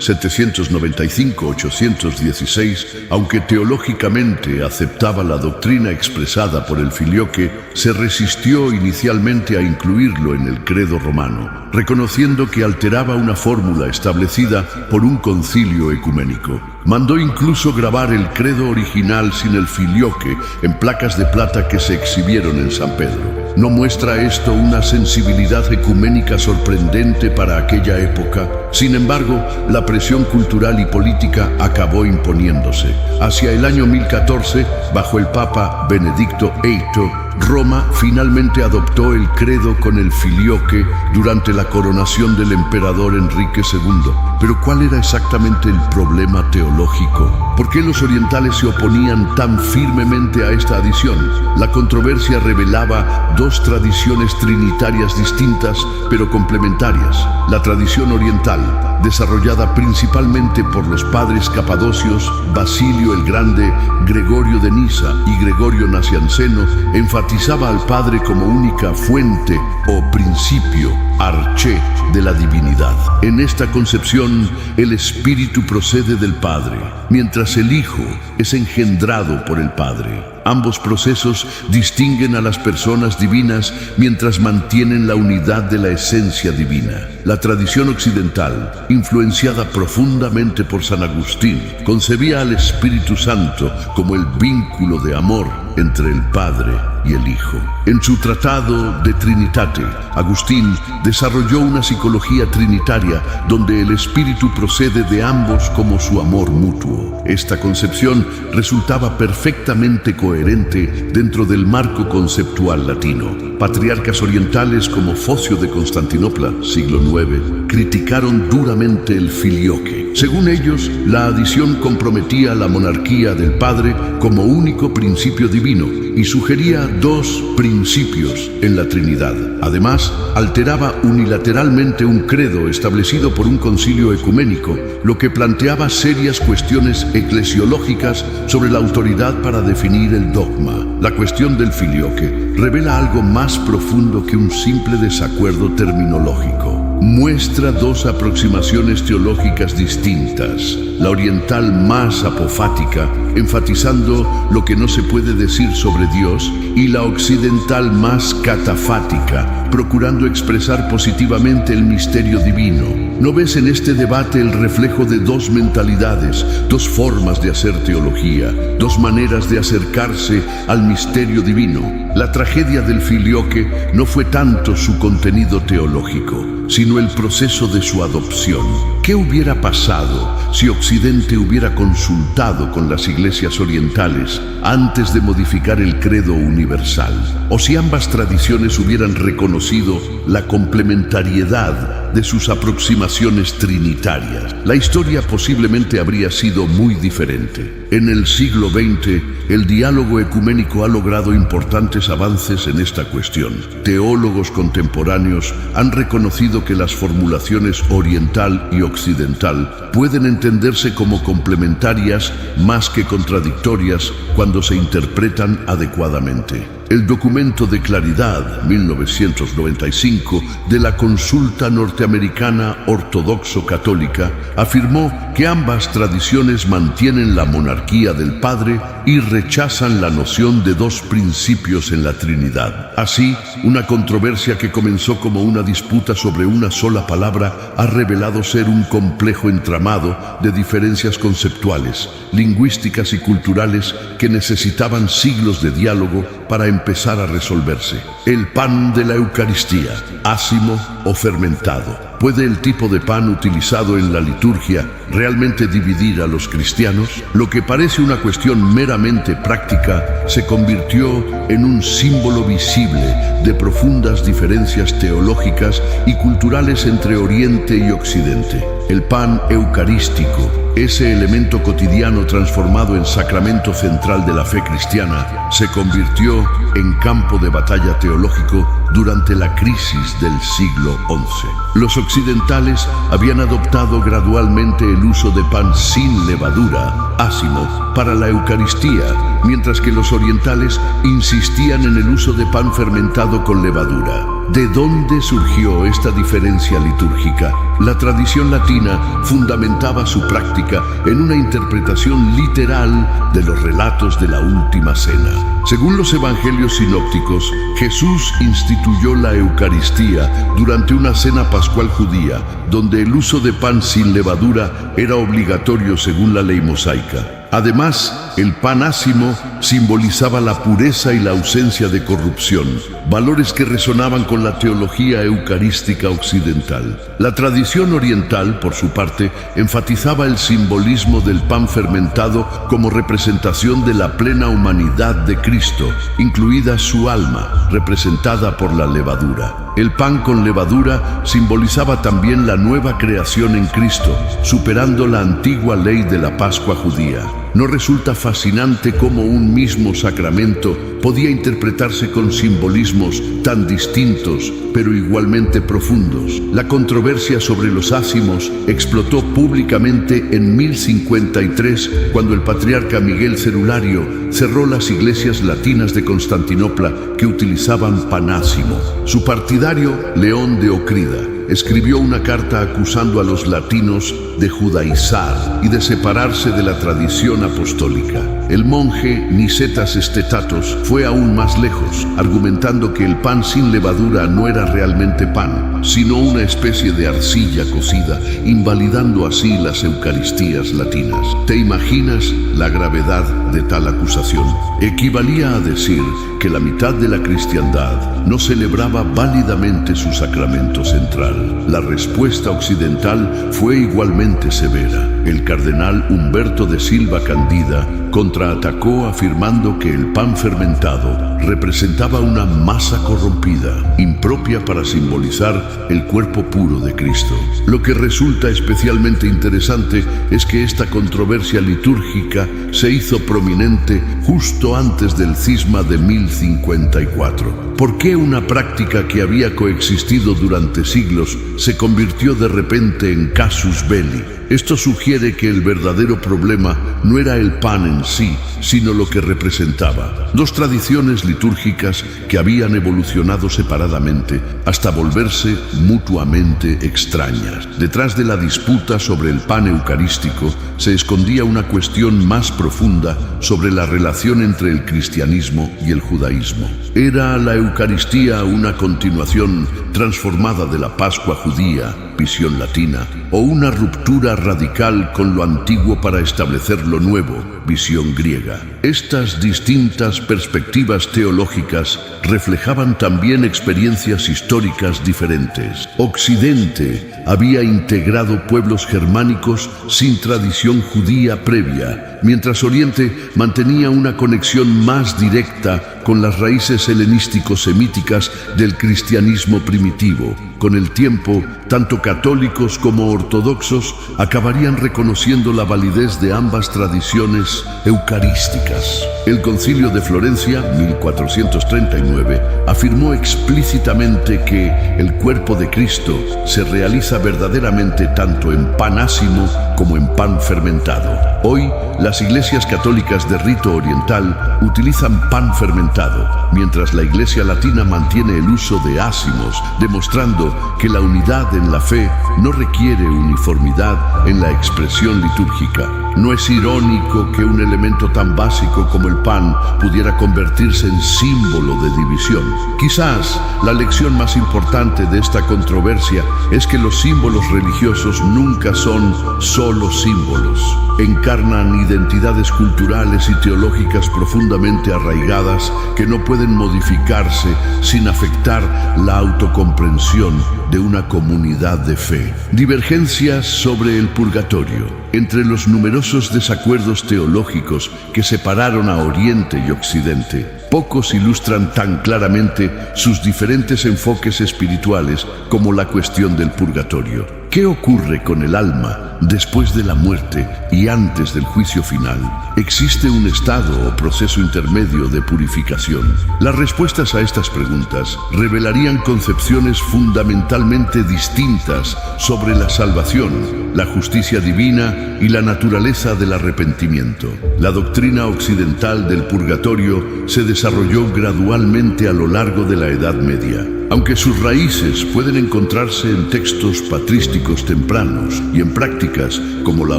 795-816, aunque teológicamente aceptaba la doctrina expresada por el filioque, se resistió inicialmente a incluirlo en el credo romano, reconociendo que alteraba una fórmula establecida por un concilio ecuménico. Mandó incluso grabar el credo original sin el filioque en placas de plata que se exhibieron en San Pedro. ¿No muestra esto una sensibilidad ecuménica sorprendente para aquella época? Sin embargo, la presión cultural y política acabó imponiéndose. Hacia el año 1014, bajo el Papa Benedicto VIII, Roma finalmente adoptó el credo con el filioque durante la coronación del emperador Enrique II. Pero ¿cuál era exactamente el problema teológico? ¿Por qué los orientales se oponían tan firmemente a esta adición? La controversia revelaba dos tradiciones trinitarias distintas pero complementarias. La tradición oriental, desarrollada principalmente por los padres capadocios Basilio el Grande, Gregorio de Nisa y Gregorio Nacianceno, enfatizaba al Padre como única fuente o principio, arché, de la divinidad. En esta concepción, el Espíritu procede del Padre, mientras el Hijo es engendrado por el Padre. Ambos procesos distinguen a las personas divinas mientras mantienen la unidad de la esencia divina. La tradición occidental, influenciada profundamente por San Agustín, concebía al Espíritu Santo como el vínculo de amor entre el Padre y el Hijo. En su tratado De Trinitate, Agustín desarrolló una psicología trinitaria donde el Espíritu procede de ambos como su amor mutuo. Esta concepción resultaba perfectamente coherente dentro del marco conceptual latino. Patriarcas orientales como Focio de Constantinopla, siglo IX, criticaron duramente el filioque. Según ellos, la adición comprometía la monarquía del Padre como único principio divino y sugería dos principios en la Trinidad. Además, alteraba unilateralmente un credo establecido por un concilio ecuménico, lo que planteaba serias cuestiones eclesiológicas sobre la autoridad para definir el dogma. La cuestión del filioque revela algo más profundo que un simple desacuerdo terminológico. Muestra dos aproximaciones teológicas distintas. La oriental más apofática, enfatizando lo que no se puede decir sobre Dios, y la occidental más catafática, procurando expresar positivamente el misterio divino. ¿No ves en este debate el reflejo de dos mentalidades, dos formas de hacer teología, dos maneras de acercarse al misterio divino? La tragedia del filioque no fue tanto su contenido teológico, sino el proceso de su adopción. ¿Qué hubiera pasado si Occidente hubiera consultado con las iglesias orientales antes de modificar el credo universal? ¿O si ambas tradiciones hubieran reconocido la complementariedad de sus aproximaciones trinitarias? La historia posiblemente habría sido muy diferente. En el siglo XX, el diálogo ecuménico ha logrado importantes avances en esta cuestión. Teólogos contemporáneos han reconocido que las formulaciones oriental y occidental pueden entenderse como complementarias más que contradictorias cuando se interpretan adecuadamente. El documento de Claridad, 1995, de la Consulta Norteamericana Ortodoxo-Católica, afirmó que ambas tradiciones mantienen la monarquía del Padre y rechazan la noción de dos principios en la Trinidad. Así, una controversia que comenzó como una disputa sobre una sola palabra ha revelado ser un complejo entramado de diferencias conceptuales, lingüísticas y culturales que necesitaban siglos de diálogo para empezar a resolverse. El pan de la Eucaristía, ácimo o fermentado. ¿Puede el tipo de pan utilizado en la liturgia realmente dividir a los cristianos? Lo que parece una cuestión meramente práctica se convirtió en un símbolo visible de profundas diferencias teológicas y culturales entre Oriente y Occidente. El pan eucarístico, ese elemento cotidiano transformado en sacramento central de la fe cristiana, se convirtió en campo de batalla teológico durante la crisis del siglo XI. Los occidentales habían adoptado gradualmente el uso de pan sin levadura, ácimo, para la Eucaristía, mientras que los orientales insistían en el uso de pan fermentado con levadura. ¿De dónde surgió esta diferencia litúrgica? La tradición latina fundamentaba su práctica en una interpretación literal de los relatos de la Última Cena. Según los evangelios sinópticos, Jesús instituyó la Eucaristía durante una cena pascual judía, donde el uso de pan sin levadura era obligatorio según la ley mosaica. Además, el pan ácimo simbolizaba la pureza y la ausencia de corrupción, valores que resonaban con la teología eucarística occidental. La tradición oriental, por su parte, enfatizaba el simbolismo del pan fermentado como representación de la plena humanidad de Cristo, incluida su alma, representada por la levadura. El pan con levadura simbolizaba también la nueva creación en Cristo, superando la antigua ley de la Pascua judía. ¿No resulta fascinante cómo un mismo sacramento podía interpretarse con simbolismos tan distintos, pero igualmente profundos? La controversia sobre los ácimos explotó públicamente en 1053, cuando el patriarca Miguel Cerulario cerró las iglesias latinas de Constantinopla que utilizaban pan ácimo. Su partidario, León de Ocrida, escribió una carta acusando a los latinos de judaizar y de separarse de la tradición apostólica. El monje Nicetas Estetatos fue aún más lejos, argumentando que el pan sin levadura no era realmente pan, sino una especie de arcilla cocida, invalidando así las Eucaristías latinas. ¿Te imaginas la gravedad de tal acusación? Equivalía a decir que la mitad de la cristiandad no celebraba válidamente su sacramento central. La respuesta occidental fue igualmente severa. El cardenal Humberto de Silva Candida contraatacó afirmando que el pan fermentado representaba una masa corrompida, impropia para simbolizar el cuerpo puro de Cristo. Lo que resulta especialmente interesante es que esta controversia litúrgica se hizo prominente justo antes del cisma de 1054. ¿Por qué una práctica que había coexistido durante siglos se convirtió de repente en casus belli? Esto sugiere que el verdadero problema no era el pan en sí, sino lo que representaba. Dos tradiciones litúrgicas que habían evolucionado separadamente hasta volverse mutuamente extrañas. Detrás de la disputa sobre el pan eucarístico se escondía una cuestión más profunda sobre la relación entre el cristianismo y el judaísmo. ¿Era la Eucaristía una continuación transformada de la Pascua judía, visión latina, o una ruptura radical con lo antiguo para establecer lo nuevo, visión griega? Estas distintas perspectivas teológicas reflejaban también experiencias históricas diferentes. Occidente había integrado pueblos germánicos sin tradición judía previa, mientras Oriente mantenía una conexión más directa con las raíces helenístico-semíticas del cristianismo primitivo. Con el tiempo, tanto católicos como ortodoxos acabarían reconociendo la validez de ambas tradiciones eucarísticas. El Concilio de Florencia, 1439, afirmó explícitamente que el cuerpo de Cristo se realiza verdaderamente tanto en pan ácimo como en pan fermentado. Hoy, las iglesias católicas de rito oriental utilizan pan fermentado, mientras la iglesia latina mantiene el uso de ácimos, demostrando que la unidad en la fe no requiere uniformidad en la expresión litúrgica. ¿No es irónico que un elemento tan básico como el pan pudiera convertirse en símbolo de división? Quizás la lección más importante de esta controversia es que los símbolos religiosos nunca son solo símbolos. Encarnan identidades culturales y teológicas profundamente arraigadas que no pueden modificarse sin afectar la autocomprensión de una comunidad de fe. Divergencias sobre el purgatorio. Entre los numerosos desacuerdos teológicos que separaron a Oriente y Occidente, pocos ilustran tan claramente sus diferentes enfoques espirituales como la cuestión del purgatorio. ¿Qué ocurre con el alma después de la muerte y antes del juicio final? ¿Existe un estado o proceso intermedio de purificación? Las respuestas a estas preguntas revelarían concepciones fundamentalmente distintas sobre la salvación, la justicia divina y la naturaleza del arrepentimiento. La doctrina occidental del purgatorio se desarrolló gradualmente a lo largo de la Edad Media. Aunque sus raíces pueden encontrarse en textos patrísticos tempranos y en prácticas como la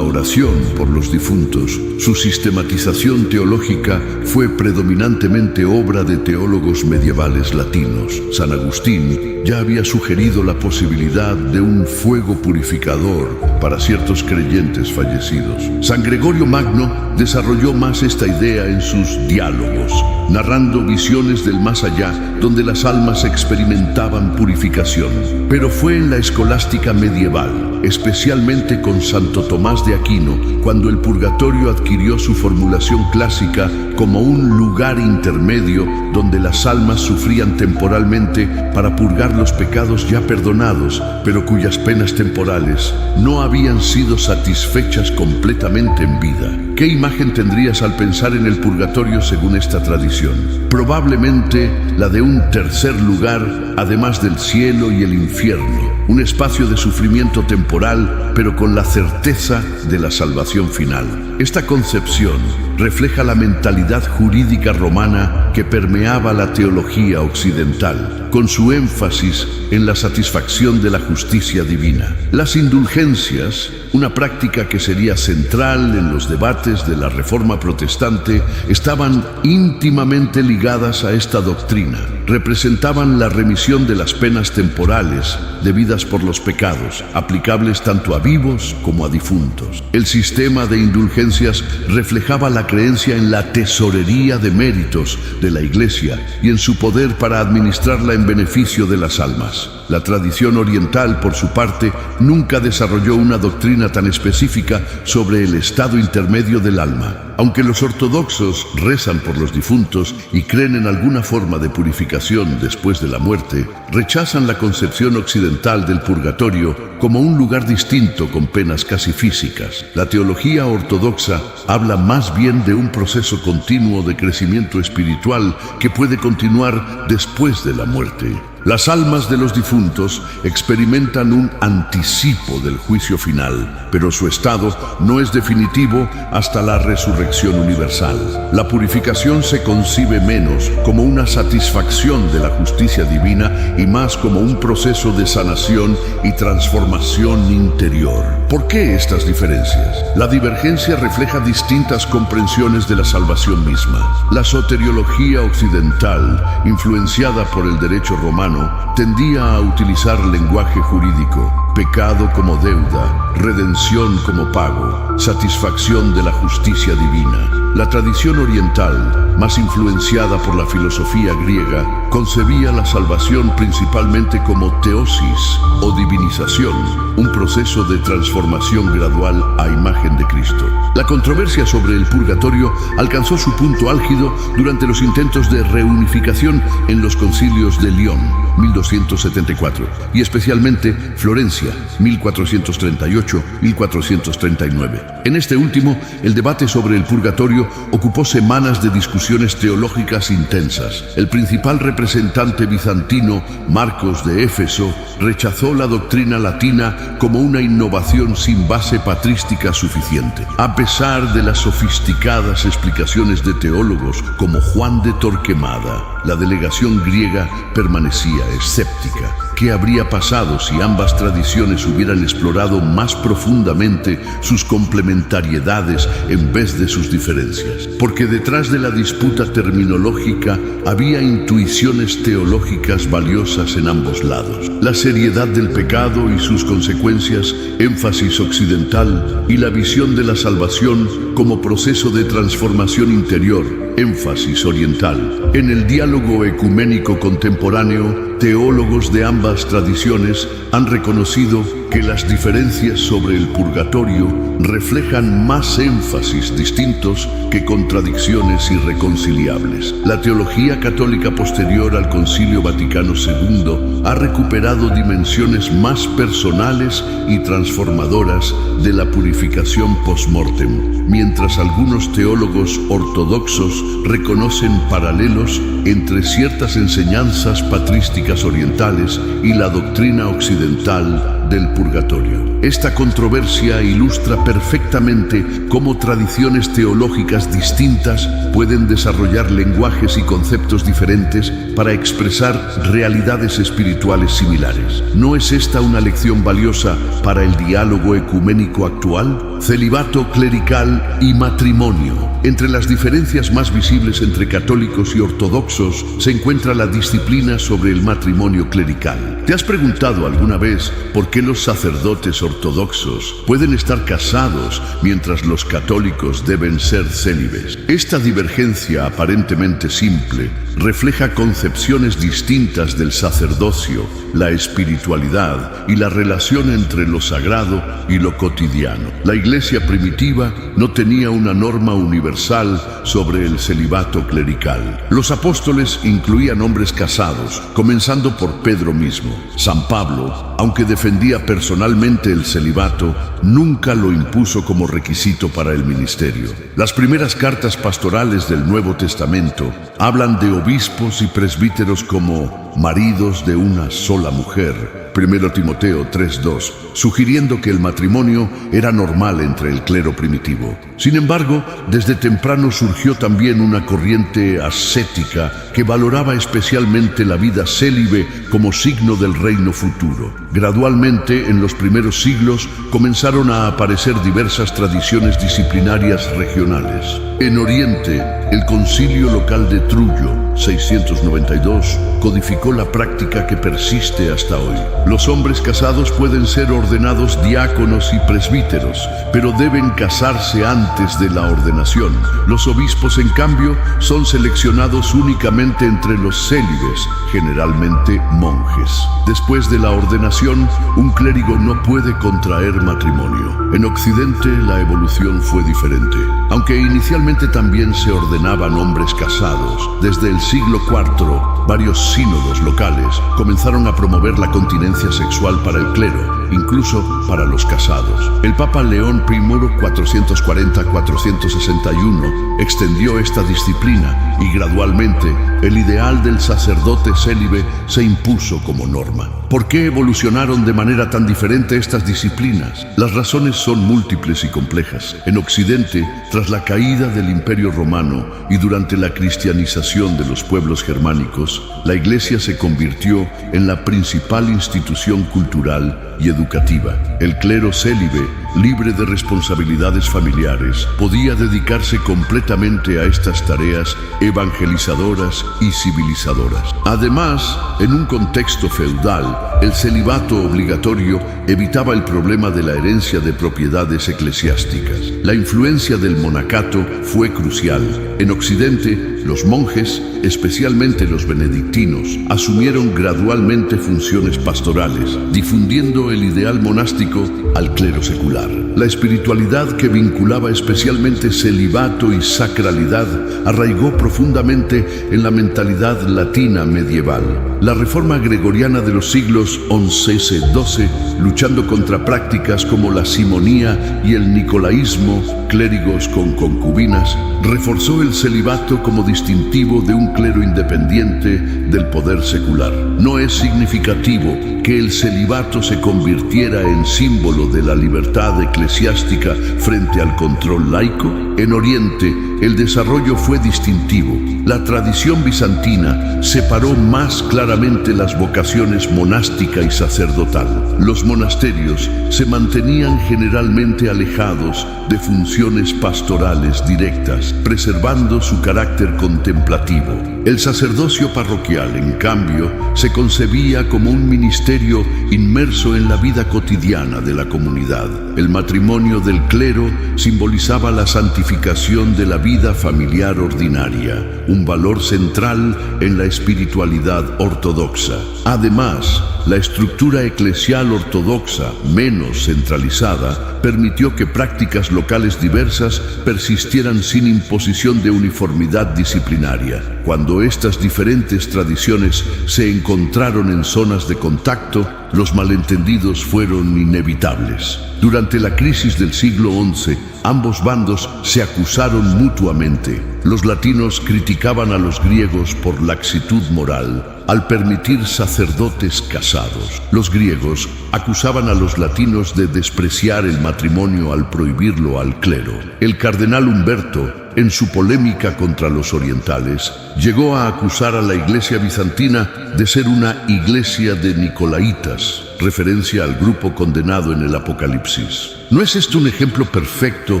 oración por los difuntos, su sistematización teológica fue predominantemente obra de teólogos medievales latinos. San Agustín ya había sugerido la posibilidad de un fuego purificador para ciertos creyentes fallecidos. San Gregorio Magno desarrolló más esta idea en sus diálogos, narrando visiones del más allá donde las almas experimentaban purificación. Pero fue en la escolástica medieval, especialmente con Santo Tomás de Aquino, cuando el purgatorio adquirió su formulación clásica como un lugar intermedio donde las almas sufrían temporalmente para purgar los pecados ya perdonados, pero cuyas penas temporales no habían sido satisfechas completamente en vida. ¿Qué imagen tendrías al pensar en el purgatorio según esta tradición? Probablemente la de un tercer lugar, además del cielo y el infierno, un espacio de sufrimiento temporal, pero con la certeza de la salvación final. Esta concepción refleja la mentalidad jurídica romana que permeaba la teología occidental, con su énfasis en la satisfacción de la justicia divina. Las indulgencias, una práctica que sería central en los debates de la Reforma protestante, estaban íntimamente ligadas a esta doctrina. Representaban la remisión de las penas temporales debidas por los pecados, aplicables tanto a vivos como a difuntos. El sistema de indulgencias reflejaba la creencia en la tesorería de méritos de la Iglesia y en su poder para administrarla en beneficio de las almas. La tradición oriental, por su parte, nunca desarrolló una doctrina tan específica sobre el estado intermedio del alma. Aunque los ortodoxos rezan por los difuntos y creen en alguna forma de purificación después de la muerte, rechazan la concepción occidental del purgatorio como un lugar distinto con penas casi físicas. La teología ortodoxa habla más bien de un proceso continuo de crecimiento espiritual que puede continuar después de la muerte. Las almas de los difuntos experimentan un anticipo del juicio final, pero su estado no es definitivo hasta la resurrección universal. La purificación se concibe menos como una satisfacción de la justicia divina y más como un proceso de sanación y transformación interior. ¿Por qué estas diferencias? La divergencia refleja distintas comprensiones de la salvación misma. La soteriología occidental, influenciada por el derecho romano, tendía a utilizar lenguaje jurídico: pecado como deuda, redención como pago, satisfacción de la justicia divina. La tradición oriental, más influenciada por la filosofía griega, concebía la salvación principalmente como teosis o divinización, un proceso de transformación gradual a imagen de Cristo. La controversia sobre el purgatorio alcanzó su punto álgido durante los intentos de reunificación en los concilios de León, 1274, y especialmente Florencia, 1438-1439. En este último, el debate sobre el purgatorio ocupó semanas de discusiones teológicas intensas. El principal representante bizantino, Marcos de Éfeso, rechazó la doctrina latina como una innovación sin base patrística suficiente. A pesar de las sofisticadas explicaciones de teólogos como Juan de Torquemada, la delegación griega permanecía escéptica. ¿Qué habría pasado si ambas tradiciones hubieran explorado más profundamente sus complementariedades en vez de sus diferencias? Porque detrás de la disputa terminológica había intuiciones teológicas valiosas en ambos lados. La seriedad del pecado y sus consecuencias, énfasis occidental, y la visión de la salvación como proceso de transformación interior, énfasis oriental. En el diálogo ecuménico contemporáneo, teólogos de ambas tradiciones han reconocido que las diferencias sobre el purgatorio reflejan más énfasis distintos que contradicciones irreconciliables. La teología católica posterior al Concilio Vaticano II ha recuperado dimensiones más personales y transformadoras de la purificación post-mortem, mientras algunos teólogos ortodoxos reconocen paralelos entre ciertas enseñanzas patrísticas orientales y la doctrina occidental del purgatorio. Esta controversia ilustra perfectamente cómo tradiciones teológicas distintas pueden desarrollar lenguajes y conceptos diferentes para expresar realidades espirituales similares. ¿No es esta una lección valiosa para el diálogo ecuménico actual? Celibato clerical y matrimonio. Entre las diferencias más visibles entre católicos y ortodoxos se encuentra la disciplina sobre el matrimonio clerical. ¿Te has preguntado alguna vez por qué los sacerdotes ortodoxos pueden estar casados mientras los católicos deben ser célibes? Esta divergencia aparentemente simple refleja concepciones distintas del sacerdocio, la espiritualidad y la relación entre lo sagrado y lo cotidiano. La Iglesia primitiva no tenía una norma universal sobre el celibato clerical. Los apóstoles incluían hombres casados, comenzando por Pedro mismo. San Pablo, aunque defendía personalmente el celibato, nunca lo impuso como requisito para el ministerio. Las primeras cartas pastorales del Nuevo Testamento hablan de obispos y presbíteros como maridos de una sola mujer, 1 Timoteo 3:2, sugiriendo que el matrimonio era normal entre el clero primitivo. Sin embargo, desde temprano surgió también una corriente ascética que valoraba especialmente la vida célibe como signo del reino futuro. Gradualmente, en los primeros siglos, comenzaron a aparecer diversas tradiciones disciplinarias regionales. En Oriente, el Concilio Local de Trullo, 692, codificó la práctica que persiste hasta hoy. Los hombres casados pueden ser ordenados diáconos y presbíteros, pero deben casarse antes de la ordenación. Los obispos, en cambio, son seleccionados únicamente entre los célibes, generalmente monjes. Después de la ordenación, un clérigo no puede contraer matrimonio. En Occidente, la evolución fue diferente. Aunque inicialmente también se ordenaban hombres casados, desde el siglo IV, varios sínodos locales comenzaron a promover la continencia sexual para el clero, incluso para los casados. El Papa León I, 440-461, extendió esta disciplina y gradualmente el ideal del sacerdote célibe se impuso como norma. ¿Por qué evolucionaron de manera tan diferente estas disciplinas? Las razones son múltiples y complejas. En Occidente, tras la caída del Imperio Romano y durante la cristianización de los pueblos germánicos, la Iglesia se convirtió en la principal institución cultural y educativa. El clero célibe, libre de responsabilidades familiares, podía dedicarse completamente a estas tareas evangelizadoras y civilizadoras. Además, en un contexto feudal, el celibato obligatorio evitaba el problema de la herencia de propiedades eclesiásticas. La influencia del monacato fue crucial. En Occidente, los monjes, especialmente los benedictinos, asumieron gradualmente funciones pastorales, difundiendo el ideal monástico al clero secular. La espiritualidad que vinculaba especialmente celibato y sacralidad arraigó profundamente en la mentalidad latina medieval. La reforma gregoriana de los siglos XI-XII, luchando contra prácticas como la simonía y el nicolaísmo, clérigos con concubinas, reforzó el celibato como distintivo de un clero independiente del poder secular. ¿No es significativo que el celibato se convirtiera en símbolo de la libertad eclesiástica frente al control laico? En Oriente, el desarrollo fue distintivo. La tradición bizantina separó más claramente las vocaciones monástica y sacerdotal. Los monasterios se mantenían generalmente alejados de funciones pastorales directas, preservando su carácter contemplativo. El sacerdocio parroquial, en cambio, se concebía como un ministerio inmerso en la vida cotidiana de la comunidad. El matrimonio del clero simbolizaba la santificación de la vida familiar ordinaria, un valor central en la espiritualidad ortodoxa. Además, la estructura eclesial ortodoxa, menos centralizada, permitió que prácticas locales diversas persistieran sin imposición de uniformidad disciplinaria. Cuando estas diferentes tradiciones se encontraron en zonas de contacto, los malentendidos fueron inevitables. Durante la crisis del siglo XI, ambos bandos se acusaron mutuamente. Los latinos criticaban a los griegos por laxitud moral al permitir sacerdotes casados. Los griegos acusaban a los latinos de despreciar el matrimonio al prohibirlo al clero. El cardenal Humberto, en su polémica contra los orientales, llegó a acusar a la iglesia bizantina de ser una iglesia de Nicolaitas, referencia al grupo condenado en el Apocalipsis. ¿No es esto un ejemplo perfecto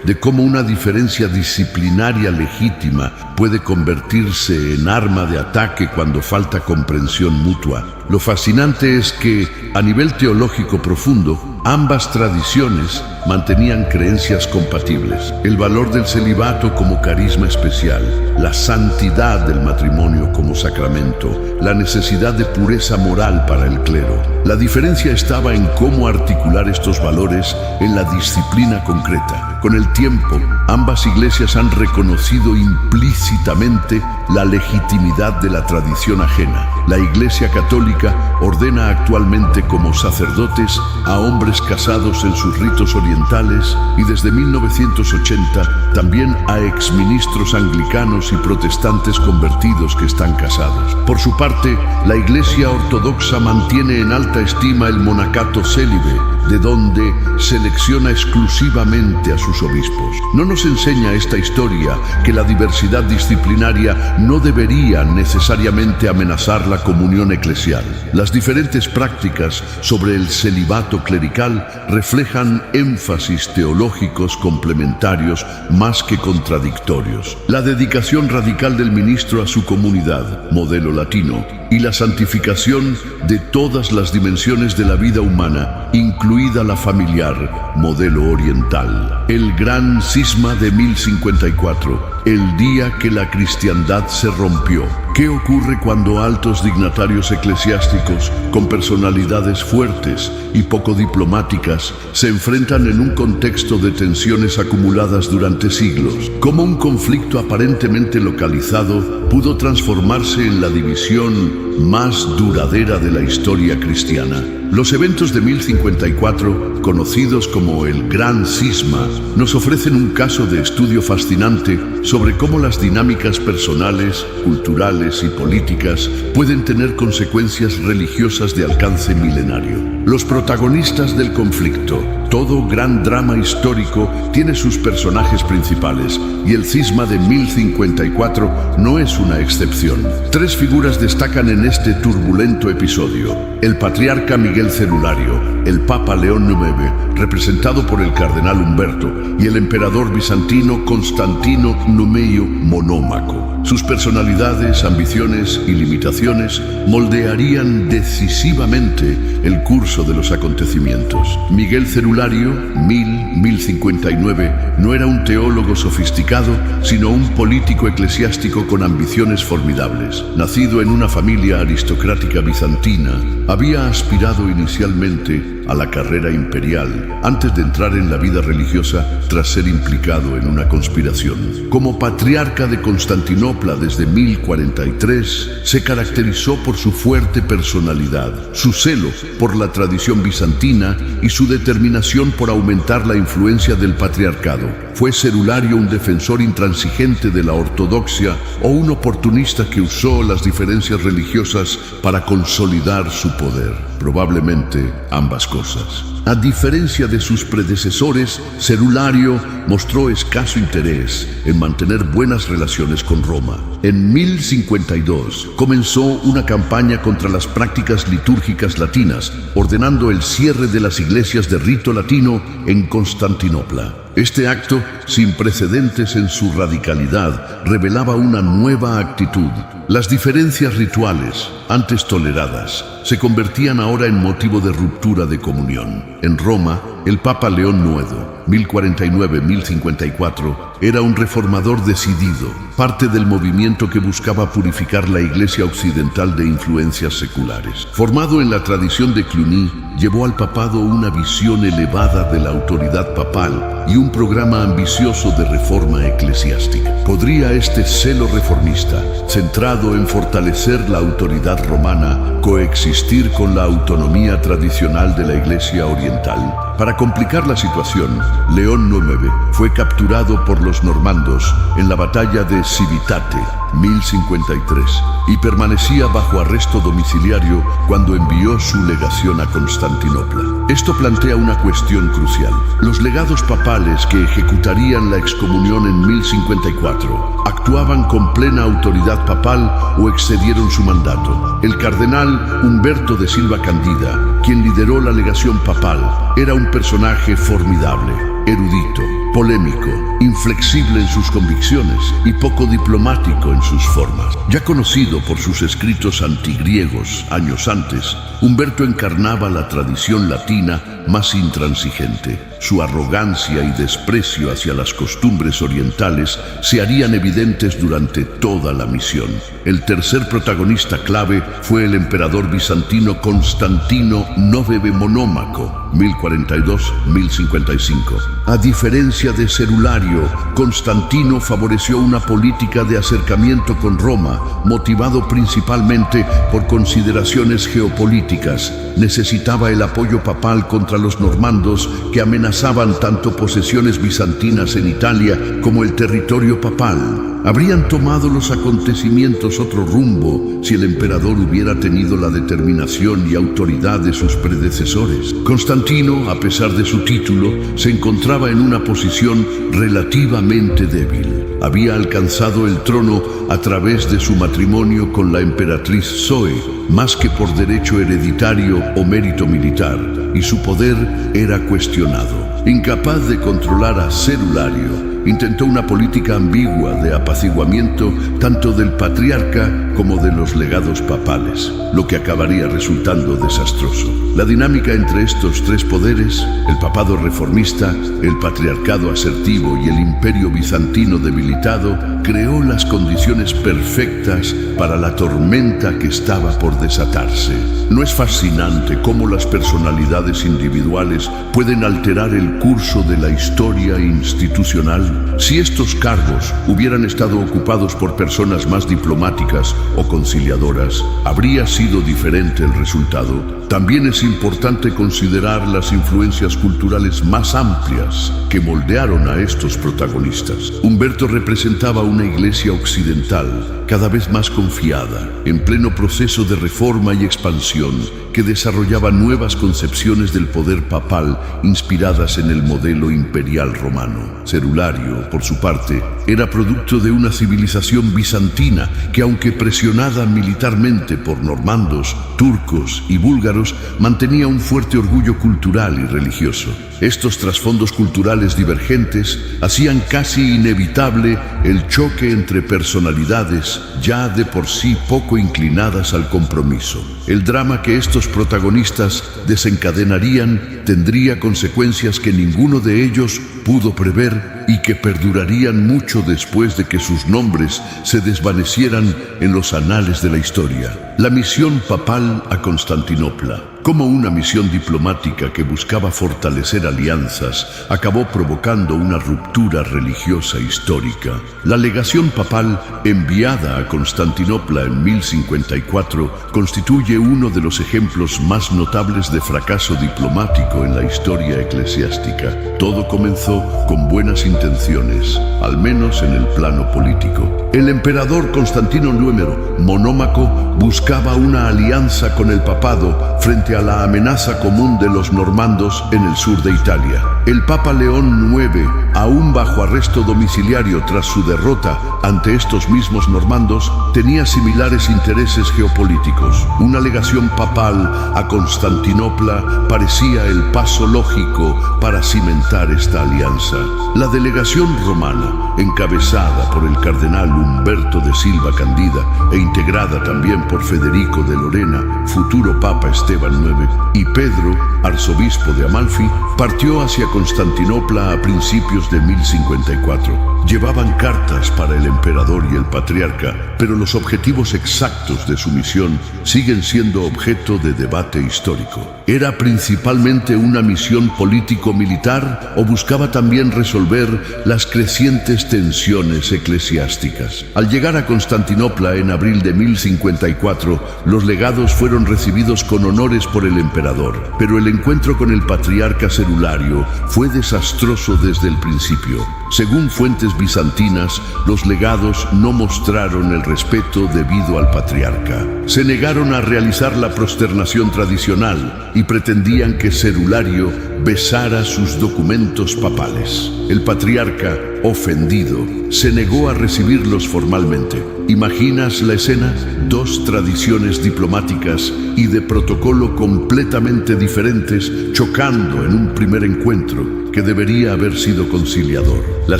de cómo una diferencia disciplinaria legítima puede convertirse en arma de ataque cuando falta comprensión mutua? Lo fascinante es que, a nivel teológico profundo, ambas tradiciones mantenían creencias compatibles. El valor del celibato como carisma especial, la santidad del matrimonio como sacramento, la necesidad de pureza moral para el clero. La diferencia estaba en cómo articular estos valores en la disciplina concreta. Con el tiempo, ambas iglesias han reconocido implícitamente la legitimidad de la tradición ajena. La Iglesia Católica ordena actualmente como sacerdotes a hombres casados en sus ritos orientales y desde 1980 también a exministros anglicanos y protestantes convertidos que están casados. Por su parte, la Iglesia Ortodoxa mantiene en alta estima el monacato célibe, de donde selecciona exclusivamente a sus obispos. ¿No nos enseña esta historia que la diversidad disciplinaria no debería necesariamente amenazar la comunión eclesial? Las diferentes prácticas sobre el celibato clerical reflejan énfasis teológicos complementarios más que contradictorios. La dedicación radical del ministro a su comunidad, modelo latino, y la santificación de todas las dimensiones de la vida humana, incluida la familiar, modelo oriental. El gran cisma de 1054, el día que la cristiandad se rompió. ¿Qué ocurre cuando altos dignatarios eclesiásticos, con personalidades fuertes y poco diplomáticas, se enfrentan en un contexto de tensiones acumuladas durante siglos? ¿Cómo un conflicto aparentemente localizado pudo transformarse en la división más duradera de la historia cristiana? Los eventos de 1054, conocidos como el Gran Cisma, nos ofrecen un caso de estudio fascinante sobre cómo las dinámicas personales, culturales y políticas pueden tener consecuencias religiosas de alcance milenario. Los protagonistas del conflicto. Todo gran drama histórico tiene sus personajes principales, y el cisma de 1054 no es una excepción. Tres figuras destacan en este turbulento episodio: el patriarca Miguel Celulario, el Papa León IX, representado por el cardenal Humberto, y el emperador bizantino Constantino Numeio Monómaco. Sus personalidades, ambiciones y limitaciones moldearían decisivamente el curso de los acontecimientos. Miguel Celulario, 1059, no era un teólogo sofisticado, sino un político eclesiástico con ambiciones formidables. Nacido en una familia aristocrática bizantina, había aspirado inicialmente a la carrera imperial antes de entrar en la vida religiosa tras ser implicado en una conspiración. Como patriarca de Constantinopla desde 1043, se caracterizó por su fuerte personalidad, su celo por la tradición bizantina y su determinación por aumentar la influencia del patriarcado. ¿Fue Celulario un defensor intransigente de la ortodoxia o un oportunista que usó las diferencias religiosas para consolidar su poder? Probablemente ambas cosas. A diferencia de sus predecesores, Cerulario mostró escaso interés en mantener buenas relaciones con Roma. En 1052 comenzó una campaña contra las prácticas litúrgicas latinas, ordenando el cierre de las iglesias de rito latino en Constantinopla. Este acto, sin precedentes en su radicalidad, revelaba una nueva actitud. Las diferencias rituales, antes toleradas, se convertían ahora en motivo de ruptura de comunión. En Roma, el Papa León IX, 1049-1054, era un reformador decidido, parte del movimiento que buscaba purificar la Iglesia occidental de influencias seculares. Formado en la tradición de Cluny, llevó al papado una visión elevada de la autoridad papal y un programa ambicioso de reforma eclesiástica. ¿Podría este celo reformista, centrado en fortalecer la autoridad romana, coexistir con la autonomía tradicional de la Iglesia oriental? Para complicar la situación, León IX fue capturado por los normandos en la batalla de Civitate, 1053, y permanecía bajo arresto domiciliario cuando envió su legación a Constantinopla. Esto plantea una cuestión crucial. Los legados papales que ejecutarían la excomunión en 1054 actuaban con plena autoridad papal o excedieron su mandato. El cardenal Humberto de Silva Candida, quien lideró la legación papal, era un personaje formidable, erudito, polémico, inflexible en sus convicciones y poco diplomático en sus formas. Ya conocido por sus escritos antigriegos años antes, Humberto encarnaba la tradición latina más intransigente. Su arrogancia y desprecio hacia las costumbres orientales se harían evidentes durante toda la misión. El tercer protagonista clave fue el emperador bizantino Constantino IX Monómaco, 1042-1055. A diferencia de Cerulario, Constantino favoreció una política de acercamiento con Roma, motivado principalmente por consideraciones geopolíticas. Necesitaba el apoyo papal contra los normandos que amenazaban tanto posesiones bizantinas en Italia como el territorio papal. ¿Habrían tomado los acontecimientos otro rumbo si el emperador hubiera tenido la determinación y autoridad de sus predecesores? Constantino, a pesar de su título, se encontraba en una posición relativamente débil. Había alcanzado el trono a través de su matrimonio con la emperatriz Zoe, más que por derecho hereditario o mérito militar, y su poder era cuestionado. Incapaz de controlar a Cerulario, intentó una política ambigua de apaciguamiento tanto del patriarca como de los legados papales, lo que acabaría resultando desastroso. La dinámica entre estos tres poderes, el papado reformista, el patriarcado asertivo y el imperio bizantino debilitado, creó las condiciones perfectas para la tormenta que estaba por desatarse. ¿No es fascinante cómo las personalidades individuales pueden alterar el curso de la historia institucional? Si estos cargos hubieran estado ocupados por personas más diplomáticas o conciliadoras, habría sido diferente el resultado. También es importante considerar las influencias culturales más amplias que moldearon a estos protagonistas. Humberto representaba una iglesia occidental cada vez más confiada, en pleno proceso de reforma y expansión, que desarrollaba nuevas concepciones del poder papal inspiradas en el modelo imperial romano. Cerulario, por su parte, era producto de una civilización bizantina que, aunque presionada militarmente por normandos, turcos y búlgaros, mantenía un fuerte orgullo cultural y religioso. Estos trasfondos culturales divergentes hacían casi inevitable el choque entre personalidades ya de por sí poco inclinadas al compromiso. El drama que estos protagonistas desencadenarían tendría consecuencias que ninguno de ellos pudo prever y que perdurarían mucho después de que sus nombres se desvanecieran en los anales de la historia. La misión papal a Constantinopla, como una misión diplomática que buscaba fortalecer alianzas, acabó provocando una ruptura religiosa histórica. La legación papal enviada a Constantinopla en 1054 constituye uno de los ejemplos más notables de fracaso diplomático en la historia eclesiástica. Todo comenzó con buenas intenciones, al menos en el plano político. El emperador Constantino IX Monómaco buscaba una alianza con el papado frente a la amenaza común de los normandos en el sur de Italia. El Papa León IX, aún bajo arresto domiciliario tras su derrota ante estos mismos normandos, tenía similares intereses geopolíticos. Una legación papal a Constantinopla parecía el paso lógico para cimentar esta alianza. La delegación romana, encabezada por el cardenal Humberto de Silva Candida e integrada también por Federico de Lorena, futuro Papa Esteban IX, y Pedro, arzobispo de Amalfi, partió hacia Constantinopla a principios de 1054. Llevaban cartas para el emperador y el patriarca, pero los objetivos exactos de su misión siguen siendo objeto de debate histórico. ¿Era principalmente una misión político-militar o buscaba también resolver las crecientes tensiones eclesiásticas? Al llegar a Constantinopla en abril de 1054, los legados fueron recibidos con honores por el emperador, pero el encuentro con el patriarca Cerulario fue desastroso desde el principio. Según fuentes bizantinas, los legados no mostraron el respeto debido al patriarca. Se negaron a realizar la prosternación tradicional y pretendían que Cerulario besara sus documentos papales. El patriarca, ofendido, se negó a recibirlos formalmente. ¿Imaginas la escena? Dos tradiciones diplomáticas y de protocolo completamente diferentes chocando en un primer encuentro que debería haber sido conciliador. La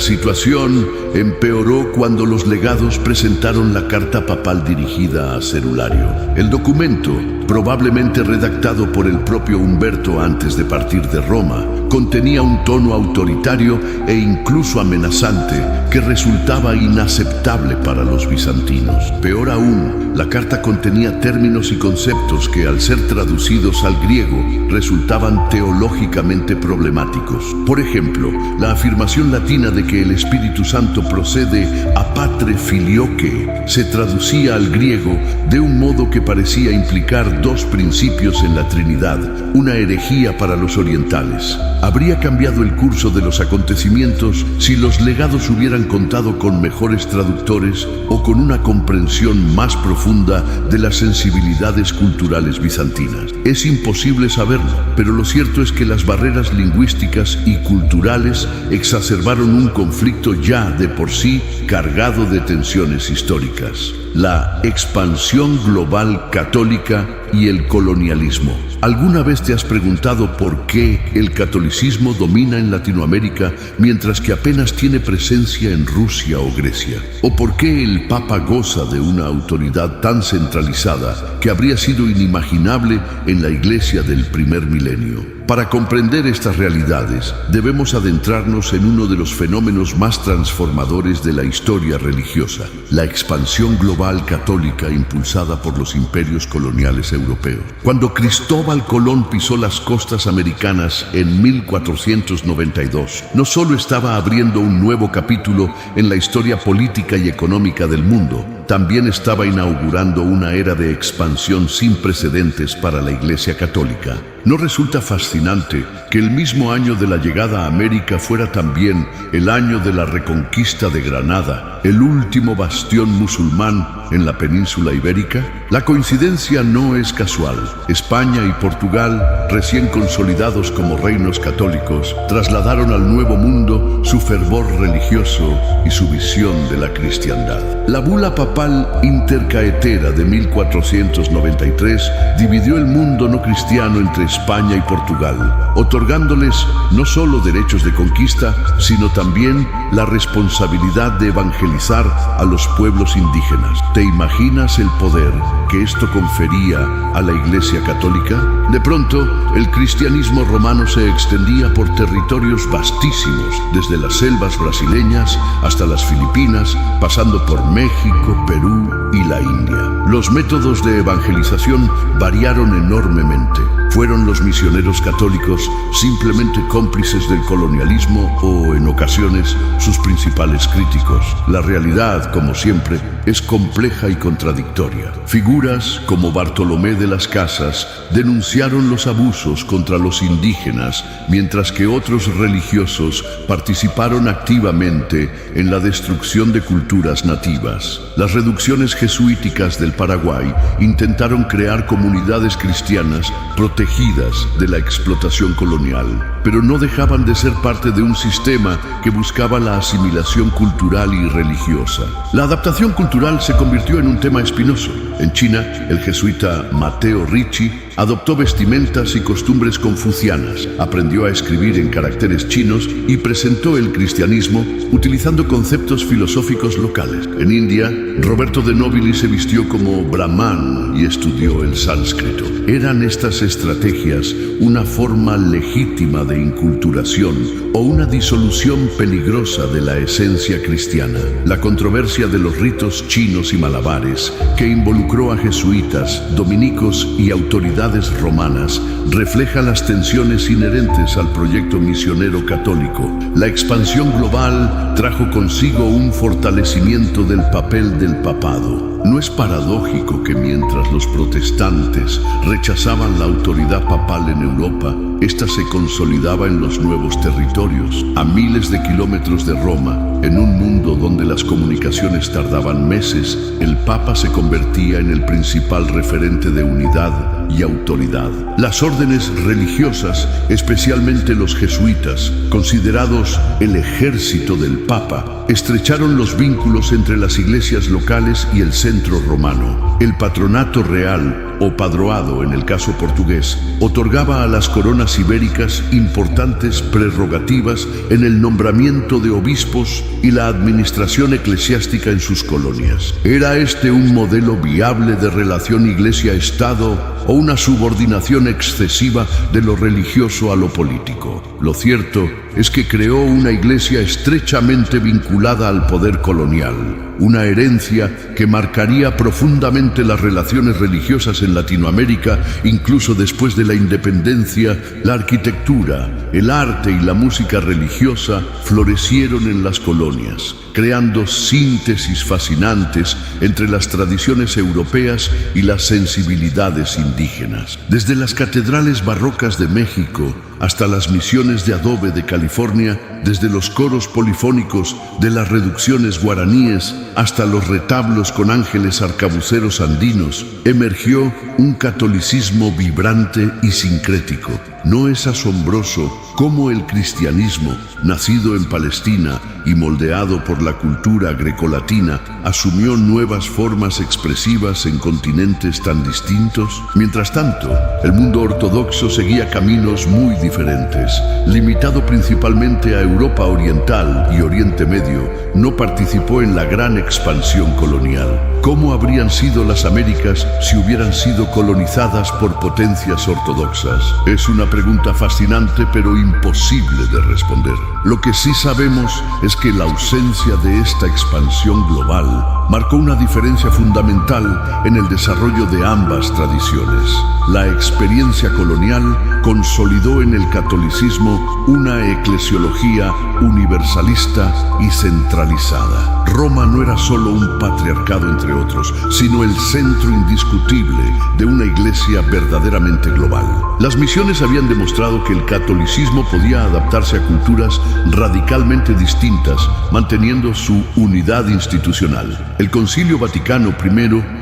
situación empeoró cuando los legados presentaron la carta papal dirigida a Cerulario. El documento, probablemente redactado por el propio Humberto antes de partir de Roma, contenía un tono autoritario e incluso amenazante que resultaba inaceptable para los bizantinos. Peor aún, la carta contenía términos y conceptos que, al ser traducidos al griego, resultaban teológicamente problemáticos. Por ejemplo, la afirmación latina de que el Espíritu Santo procede a patre filioque se traducía al griego de un modo que parecía implicar dos principios en la Trinidad, una herejía para los orientales. Habría cambiado el curso de los acontecimientos si los legados hubieran contado con mejores traductores o con una comprensión más profunda de las sensibilidades culturales bizantinas. Es imposible saberlo, pero lo cierto es que las barreras lingüísticas y culturales exacerbaron un conflicto ya de por sí cargado de tensiones históricas. La expansión global católica y el colonialismo. ¿Alguna vez te has preguntado por qué el catolicismo domina en Latinoamérica mientras que apenas tiene presencia en Rusia o Grecia? ¿O por qué el Papa goza de una autoridad tan centralizada que habría sido inimaginable en la Iglesia del primer milenio? Para comprender estas realidades, debemos adentrarnos en uno de los fenómenos más transformadores de la historia religiosa, la expansión global católica impulsada por los imperios coloniales europeos. Cuando Cristóbal Colón pisó las costas americanas en 1492, no solo estaba abriendo un nuevo capítulo en la historia política y económica del mundo, también estaba inaugurando una era de expansión sin precedentes para la Iglesia Católica. ¿No resulta fascinante que el mismo año de la llegada a América fuera también el año de la reconquista de Granada, el último bastión musulmán en la península ibérica? La coincidencia no es casual. España y Portugal, recién consolidados como reinos católicos, trasladaron al Nuevo Mundo su fervor religioso y su visión de la cristiandad. La bula papal intercaetera de 1493 dividió el mundo no cristiano entre España y Portugal, otorgándoles no solo derechos de conquista, sino también la responsabilidad de evangelizar a los pueblos indígenas. ¿Te imaginas el poder que esto confería a la Iglesia Católica? De pronto, el cristianismo romano se extendía por territorios vastísimos, desde las selvas brasileñas hasta las Filipinas, pasando por México, Perú y la India. Los métodos de evangelización variaron enormemente. Fueron fueron los misioneros católicos simplemente cómplices del colonialismo o, en ocasiones, sus principales críticos? La realidad, como siempre, es compleja y contradictoria. Figuras como Bartolomé de las Casas denunciaron los abusos contra los indígenas, mientras que otros religiosos participaron activamente en la destrucción de culturas nativas. Las reducciones jesuíticas del Paraguay intentaron crear comunidades cristianas protegidas de la explotación colonial, pero no dejaban de ser parte de un sistema que buscaba la asimilación cultural y religiosa. La adaptación cultural se convirtió en un tema espinoso. En China, el jesuita Matteo Ricci adoptó vestimentas y costumbres confucianas, aprendió a escribir en caracteres chinos y presentó el cristianismo utilizando conceptos filosóficos locales. En India, Roberto de Nobili se vistió como brahman y estudió el sánscrito. ¿Eran estas estrategias una forma legítima de inculturación o una disolución peligrosa de la esencia cristiana? La controversia de los ritos chinos y malabares, que involucró a jesuitas, dominicos y autoridades romanas, refleja las tensiones inherentes al proyecto misionero católico. La expansión global trajo consigo un fortalecimiento del papel del papado. ¿No es paradójico que mientras los protestantes rechazaban la autoridad papal en Europa, ésta se consolidaba en los nuevos territorios, a miles de kilómetros de Roma? En un mundo donde las comunicaciones tardaban meses, el Papa se convertía en el principal referente de unidad y autoridad. Las órdenes religiosas, especialmente los jesuitas, considerados el ejército del Papa, estrecharon los vínculos entre las iglesias locales y el centro romano. El patronato real, o padroado en el caso portugués, otorgaba a las coronas ibéricas importantes prerrogativas en el nombramiento de obispos y la administración eclesiástica en sus colonias. ¿Era este un modelo viable de relación iglesia-estado o una subordinación excesiva de lo religioso a lo político? Lo cierto es que creó una iglesia estrechamente vinculada al poder colonial, una herencia que marcaría profundamente las relaciones religiosas en Latinoamérica, incluso después de la independencia. La arquitectura, el arte y la música religiosa florecieron en las colonias, creando síntesis fascinantes entre las tradiciones europeas y las sensibilidades indígenas. Desde las catedrales barrocas de México hasta las misiones de adobe de California, desde los coros polifónicos de las reducciones guaraníes hasta los retablos con ángeles arcabuceros andinos, emergió un catolicismo vibrante y sincrético. ¿No es asombroso cómo el cristianismo, nacido en Palestina y moldeado por la cultura grecolatina, asumió nuevas formas expresivas en continentes tan distintos? Mientras tanto, el mundo ortodoxo seguía caminos muy diferentes. Limitado principalmente a Europa Oriental y Oriente Medio, no participó en la gran expansión colonial. ¿Cómo habrían sido las Américas si hubieran sido colonizadas por potencias ortodoxas? Es una pregunta fascinante pero imposible de responder. Lo que sí sabemos es que la ausencia de esta expansión global marcó una diferencia fundamental en el desarrollo de ambas tradiciones. La experiencia colonial consolidó en el catolicismo una eclesiología universalista y centralizada. Roma no era solo un patriarcado entre otros, sino el centro indiscutible de una iglesia verdaderamente global. Las misiones habían demostrado que el catolicismo podía adaptarse a culturas radicalmente distintas, manteniendo su unidad institucional. El Concilio Vaticano I,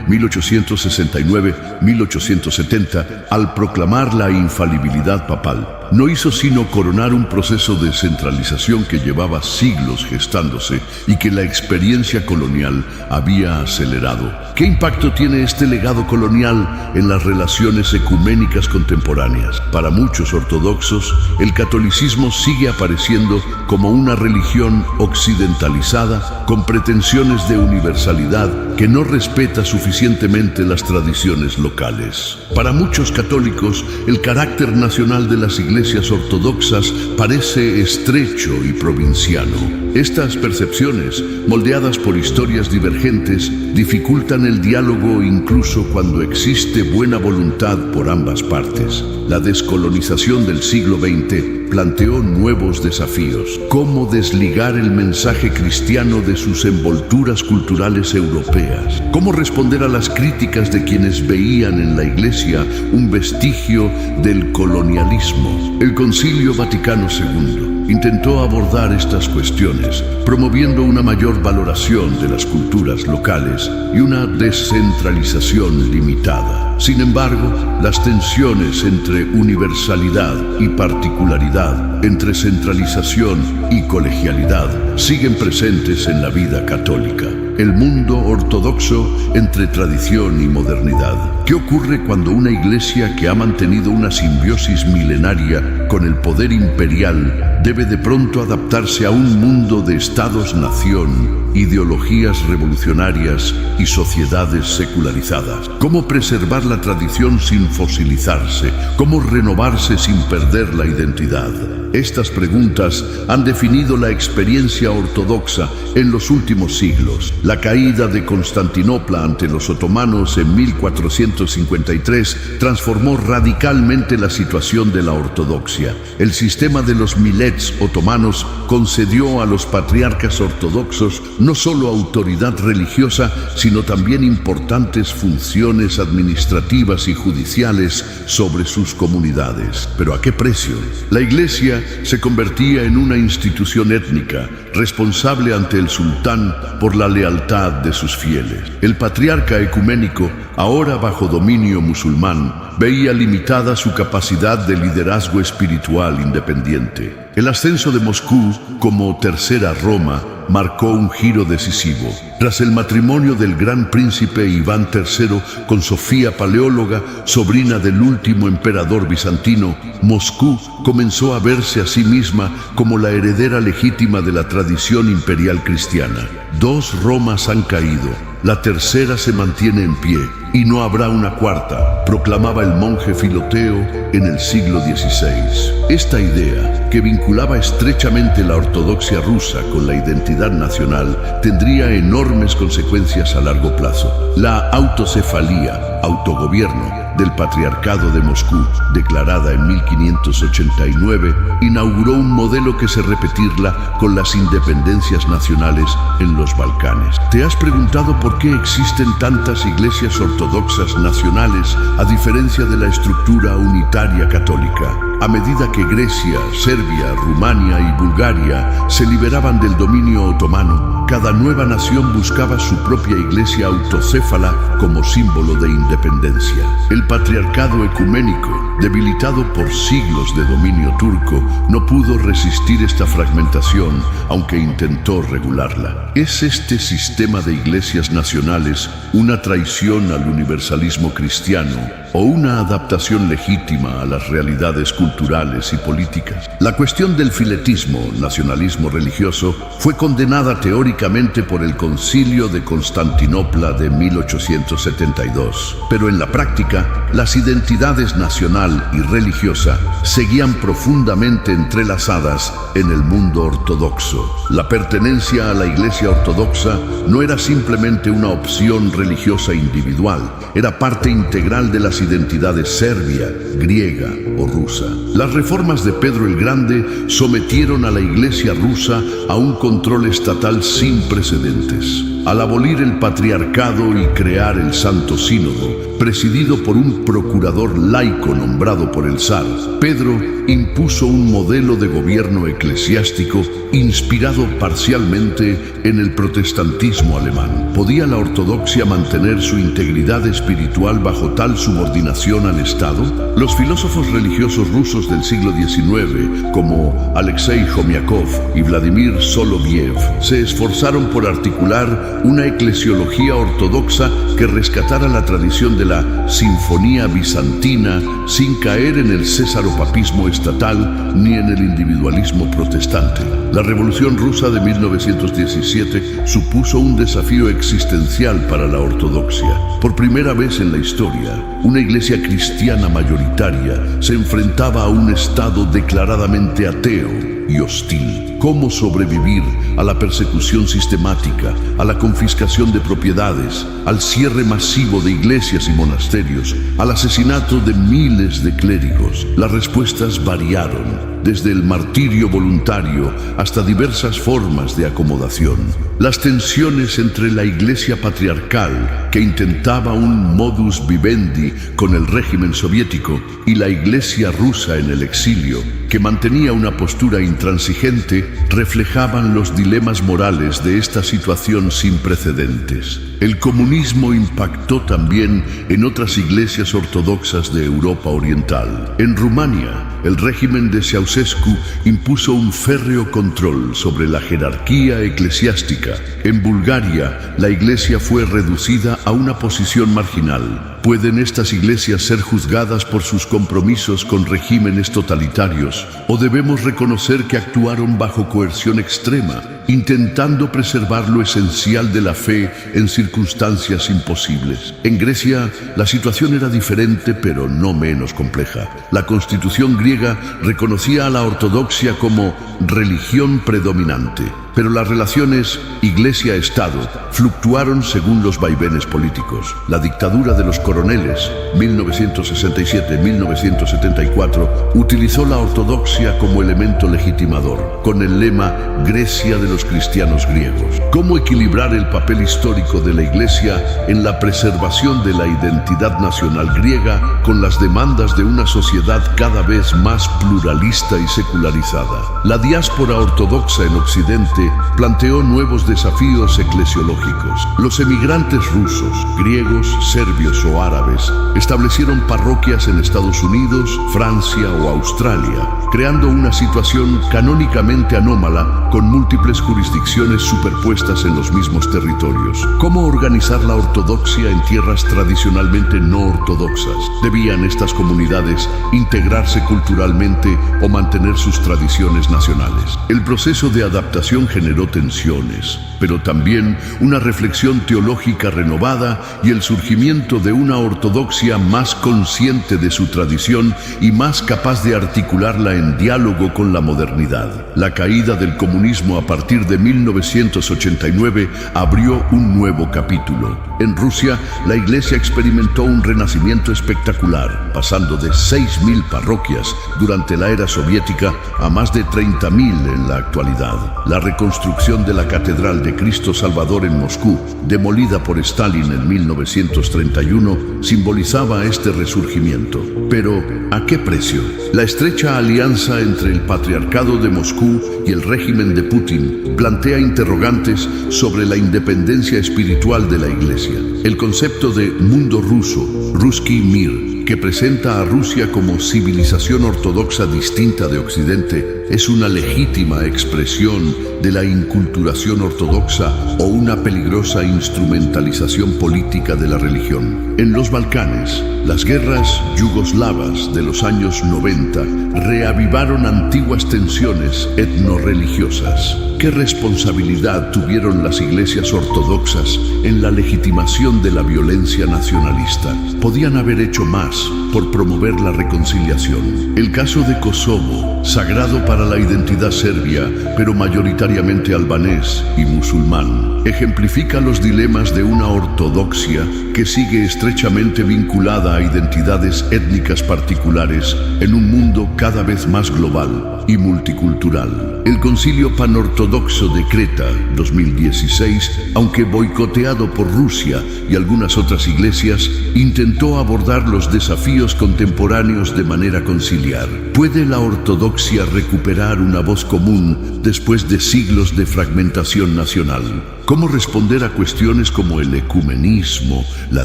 1869-1870, al proclamar la infalibilidad papal, no hizo sino coronar un proceso de centralización que llevaba siglos gestándose y que la experiencia colonial había acelerado. ¿Qué impacto tiene este legado colonial en las relaciones ecuménicas contemporáneas? Para muchos ortodoxos, el catolicismo sigue apareciendo como una religión occidentalizada con pretensiones de universalidad que no respeta suficientemente suficientemente las tradiciones locales. Para muchos católicos, el carácter nacional de las iglesias ortodoxas parece estrecho y provinciano. Estas percepciones, moldeadas por historias divergentes, dificultan el diálogo incluso cuando existe buena voluntad por ambas partes. La descolonización del siglo XX planteó nuevos desafíos. ¿Cómo desligar el mensaje cristiano de sus envolturas culturales europeas? ¿Cómo responder a las críticas de quienes veían en la Iglesia un vestigio del colonialismo? El Concilio Vaticano II intentó abordar estas cuestiones, promoviendo una mayor valoración de las culturas locales y una descentralización limitada. Sin embargo, las tensiones entre universalidad y particularidad, entre centralización y colegialidad, siguen presentes en la vida católica. El mundo ortodoxo entre tradición y modernidad. ¿Qué ocurre cuando una iglesia que ha mantenido una simbiosis milenaria con el poder imperial debe de pronto adaptarse a un mundo de estados-nación, ideologías revolucionarias y sociedades secularizadas? ¿Cómo preservar la tradición sin fosilizarse? ¿Cómo renovarse sin perder la identidad? Estas preguntas han definido la experiencia ortodoxa en los últimos siglos. La caída de Constantinopla ante los otomanos en 1453 transformó radicalmente la situación de la ortodoxia. El sistema de los milets otomanos concedió a los patriarcas ortodoxos no solo autoridad religiosa, sino también importantes funciones administrativas y judiciales sobre sus comunidades. ¿Pero a qué precio? La Iglesia se convertía en una institución étnica, responsable ante el sultán por la lealtad de sus fieles. El patriarca ecuménico, ahora bajo dominio musulmán, veía limitada su capacidad de liderazgo espiritual independiente. El ascenso de Moscú como tercera Roma marcó un giro decisivo. Tras el matrimonio del gran príncipe Iván III con Sofía Paleóloga, sobrina del último emperador bizantino, Moscú comenzó a verse a sí misma como la heredera legítima de la tradición imperial cristiana. Dos Romas han caído, la tercera se mantiene en pie, y no habrá una cuarta, proclamaba el monje Filoteo en el siglo XVI. Esta idea, que vinculaba estrechamente la ortodoxia rusa con la identidad nacional, tendría enormes consecuencias a largo plazo. La autocefalía, autogobierno, del Patriarcado de Moscú, declarada en 1589, inauguró un modelo que se repetirla con las independencias nacionales en los Balcanes. ¿Te has preguntado por qué existen tantas iglesias ortodoxas nacionales a diferencia de la estructura unitaria católica? A medida que Grecia, Serbia, Rumania y Bulgaria se liberaban del dominio otomano, cada nueva nación buscaba su propia iglesia autocéfala como símbolo de independencia. El patriarcado ecuménico, debilitado por siglos de dominio turco, no pudo resistir esta fragmentación, aunque intentó regularla. ¿Es este sistema de iglesias nacionales una traición al universalismo cristiano o una adaptación legítima a las realidades culturales y políticas? La cuestión del filetismo, nacionalismo religioso, fue condenada teóricamente por el Concilio de Constantinopla de 1872, pero en la práctica, las identidades nacional y religiosa seguían profundamente entrelazadas en el mundo ortodoxo. La pertenencia a la Iglesia ortodoxa no era simplemente una opción religiosa individual, era parte integral de las identidades serbia, griega o rusa. Las reformas de Pedro el Grande sometieron a la Iglesia rusa a un control estatal sin precedentes. Al abolir el patriarcado y crear el Santo Sínodo, presidido por un procurador laico nombrado por el zar, Pedro impuso un modelo de gobierno eclesiástico inspirado parcialmente en el protestantismo alemán. ¿Podía la ortodoxia mantener su integridad espiritual bajo tal subordinación al Estado? Los filósofos religiosos rusos del siglo XIX, como Alexei Khomiakov y Vladimir Soloviev, se esforzaron por articular una eclesiología ortodoxa que rescatara la tradición de la sinfonía bizantina sin caer en el césaropapismo estatal ni en el individualismo protestante. La Revolución Rusa de 1917 supuso un desafío existencial para la ortodoxia. Por primera vez en la historia, una iglesia cristiana mayoritaria se enfrentaba a un Estado declaradamente ateo y hostil. ¿Cómo sobrevivir a la persecución sistemática, a la confiscación de propiedades, al cierre masivo de iglesias y monasterios, al asesinato de miles de clérigos? Las respuestas variaron, desde el martirio voluntario hasta diversas formas de acomodación. Las tensiones entre la iglesia patriarcal, que intentaba un modus vivendi con el régimen soviético, y la iglesia rusa en el exilio, que mantenía una postura intransigente, reflejaban los dilemas morales de esta situación sin precedentes. El comunismo impactó también en otras iglesias ortodoxas de Europa Oriental. En Rumania, el régimen de Ceausescu impuso un férreo control sobre la jerarquía eclesiástica. En Bulgaria, la iglesia fue reducida a una posición marginal. ¿Pueden estas iglesias ser juzgadas por sus compromisos con regímenes totalitarios? ¿O debemos reconocer que actuaron bajo coerción extrema, intentando preservar lo esencial de la fe en circunstancias imposibles? En Grecia, la situación era diferente, pero no menos compleja. La Constitución griega reconocía a la ortodoxia como religión predominante, pero las relaciones Iglesia-Estado fluctuaron según los vaivenes políticos. La dictadura de los coroneles, 1967-1974, utilizó la ortodoxia como elemento legitimador, con el lema Grecia de los cristianos griegos. ¿Cómo equilibrar el papel histórico de la Iglesia en la preservación de la identidad nacional griega con las demandas de una sociedad cada vez más pluralista y secularizada? La diáspora ortodoxa en Occidente planteó nuevos desafíos eclesiológicos. Los emigrantes rusos, griegos, serbios o árabes establecieron parroquias en Estados Unidos, Francia o Australia, creando una situación canónicamente anómala con múltiples jurisdicciones superpuestas en los mismos territorios. ¿Cómo organizar la ortodoxia en tierras tradicionalmente no ortodoxas? ¿Debían estas comunidades integrarse culturalmente o mantener sus tradiciones nacionales? El proceso de adaptación generó tensiones, pero también una reflexión teológica renovada y el surgimiento de una ortodoxia más consciente de su tradición y más capaz de articularla en diálogo con la modernidad. La caída del comunismo a partir de 1989 abrió un nuevo capítulo. En Rusia, la Iglesia experimentó un renacimiento espectacular, pasando de 6.000 parroquias durante la era soviética a más de 30.000 en la actualidad. La reconstrucción de la Catedral de Cristo Salvador en Moscú, demolida por Stalin en 1931, simbolizaba este resurgimiento. Pero, ¿a qué precio? La estrecha alianza entre el Patriarcado de Moscú y el régimen de Putin plantea interrogantes sobre la independencia espiritual de la Iglesia. El concepto de mundo ruso, Ruski Mir, que presenta a Rusia como civilización ortodoxa distinta de Occidente, es una legítima expresión de la inculturación ortodoxa o una peligrosa instrumentalización política de la religión. En los Balcanes, las guerras yugoslavas de los años 90 reavivaron antiguas tensiones etnorreligiosas. ¿Qué responsabilidad tuvieron las iglesias ortodoxas en la legitimación de la violencia nacionalista? Podían haber hecho más por promover la reconciliación. El caso de Kosovo, sagrado para la identidad serbia, pero mayoritariamente albanés y musulmán, ejemplifica los dilemas de una ortodoxia que sigue estrechamente vinculada a identidades étnicas particulares en un mundo cada vez más global y multicultural. El Concilio Panortodoxo de Creta, 2016, aunque boicoteado por Rusia y algunas otras iglesias, intentó abordar los desafíos contemporáneos de manera conciliar. ¿Puede la ortodoxia recuperar una voz común después de siglos de fragmentación nacional? cómo responder a cuestiones como el ecumenismo, la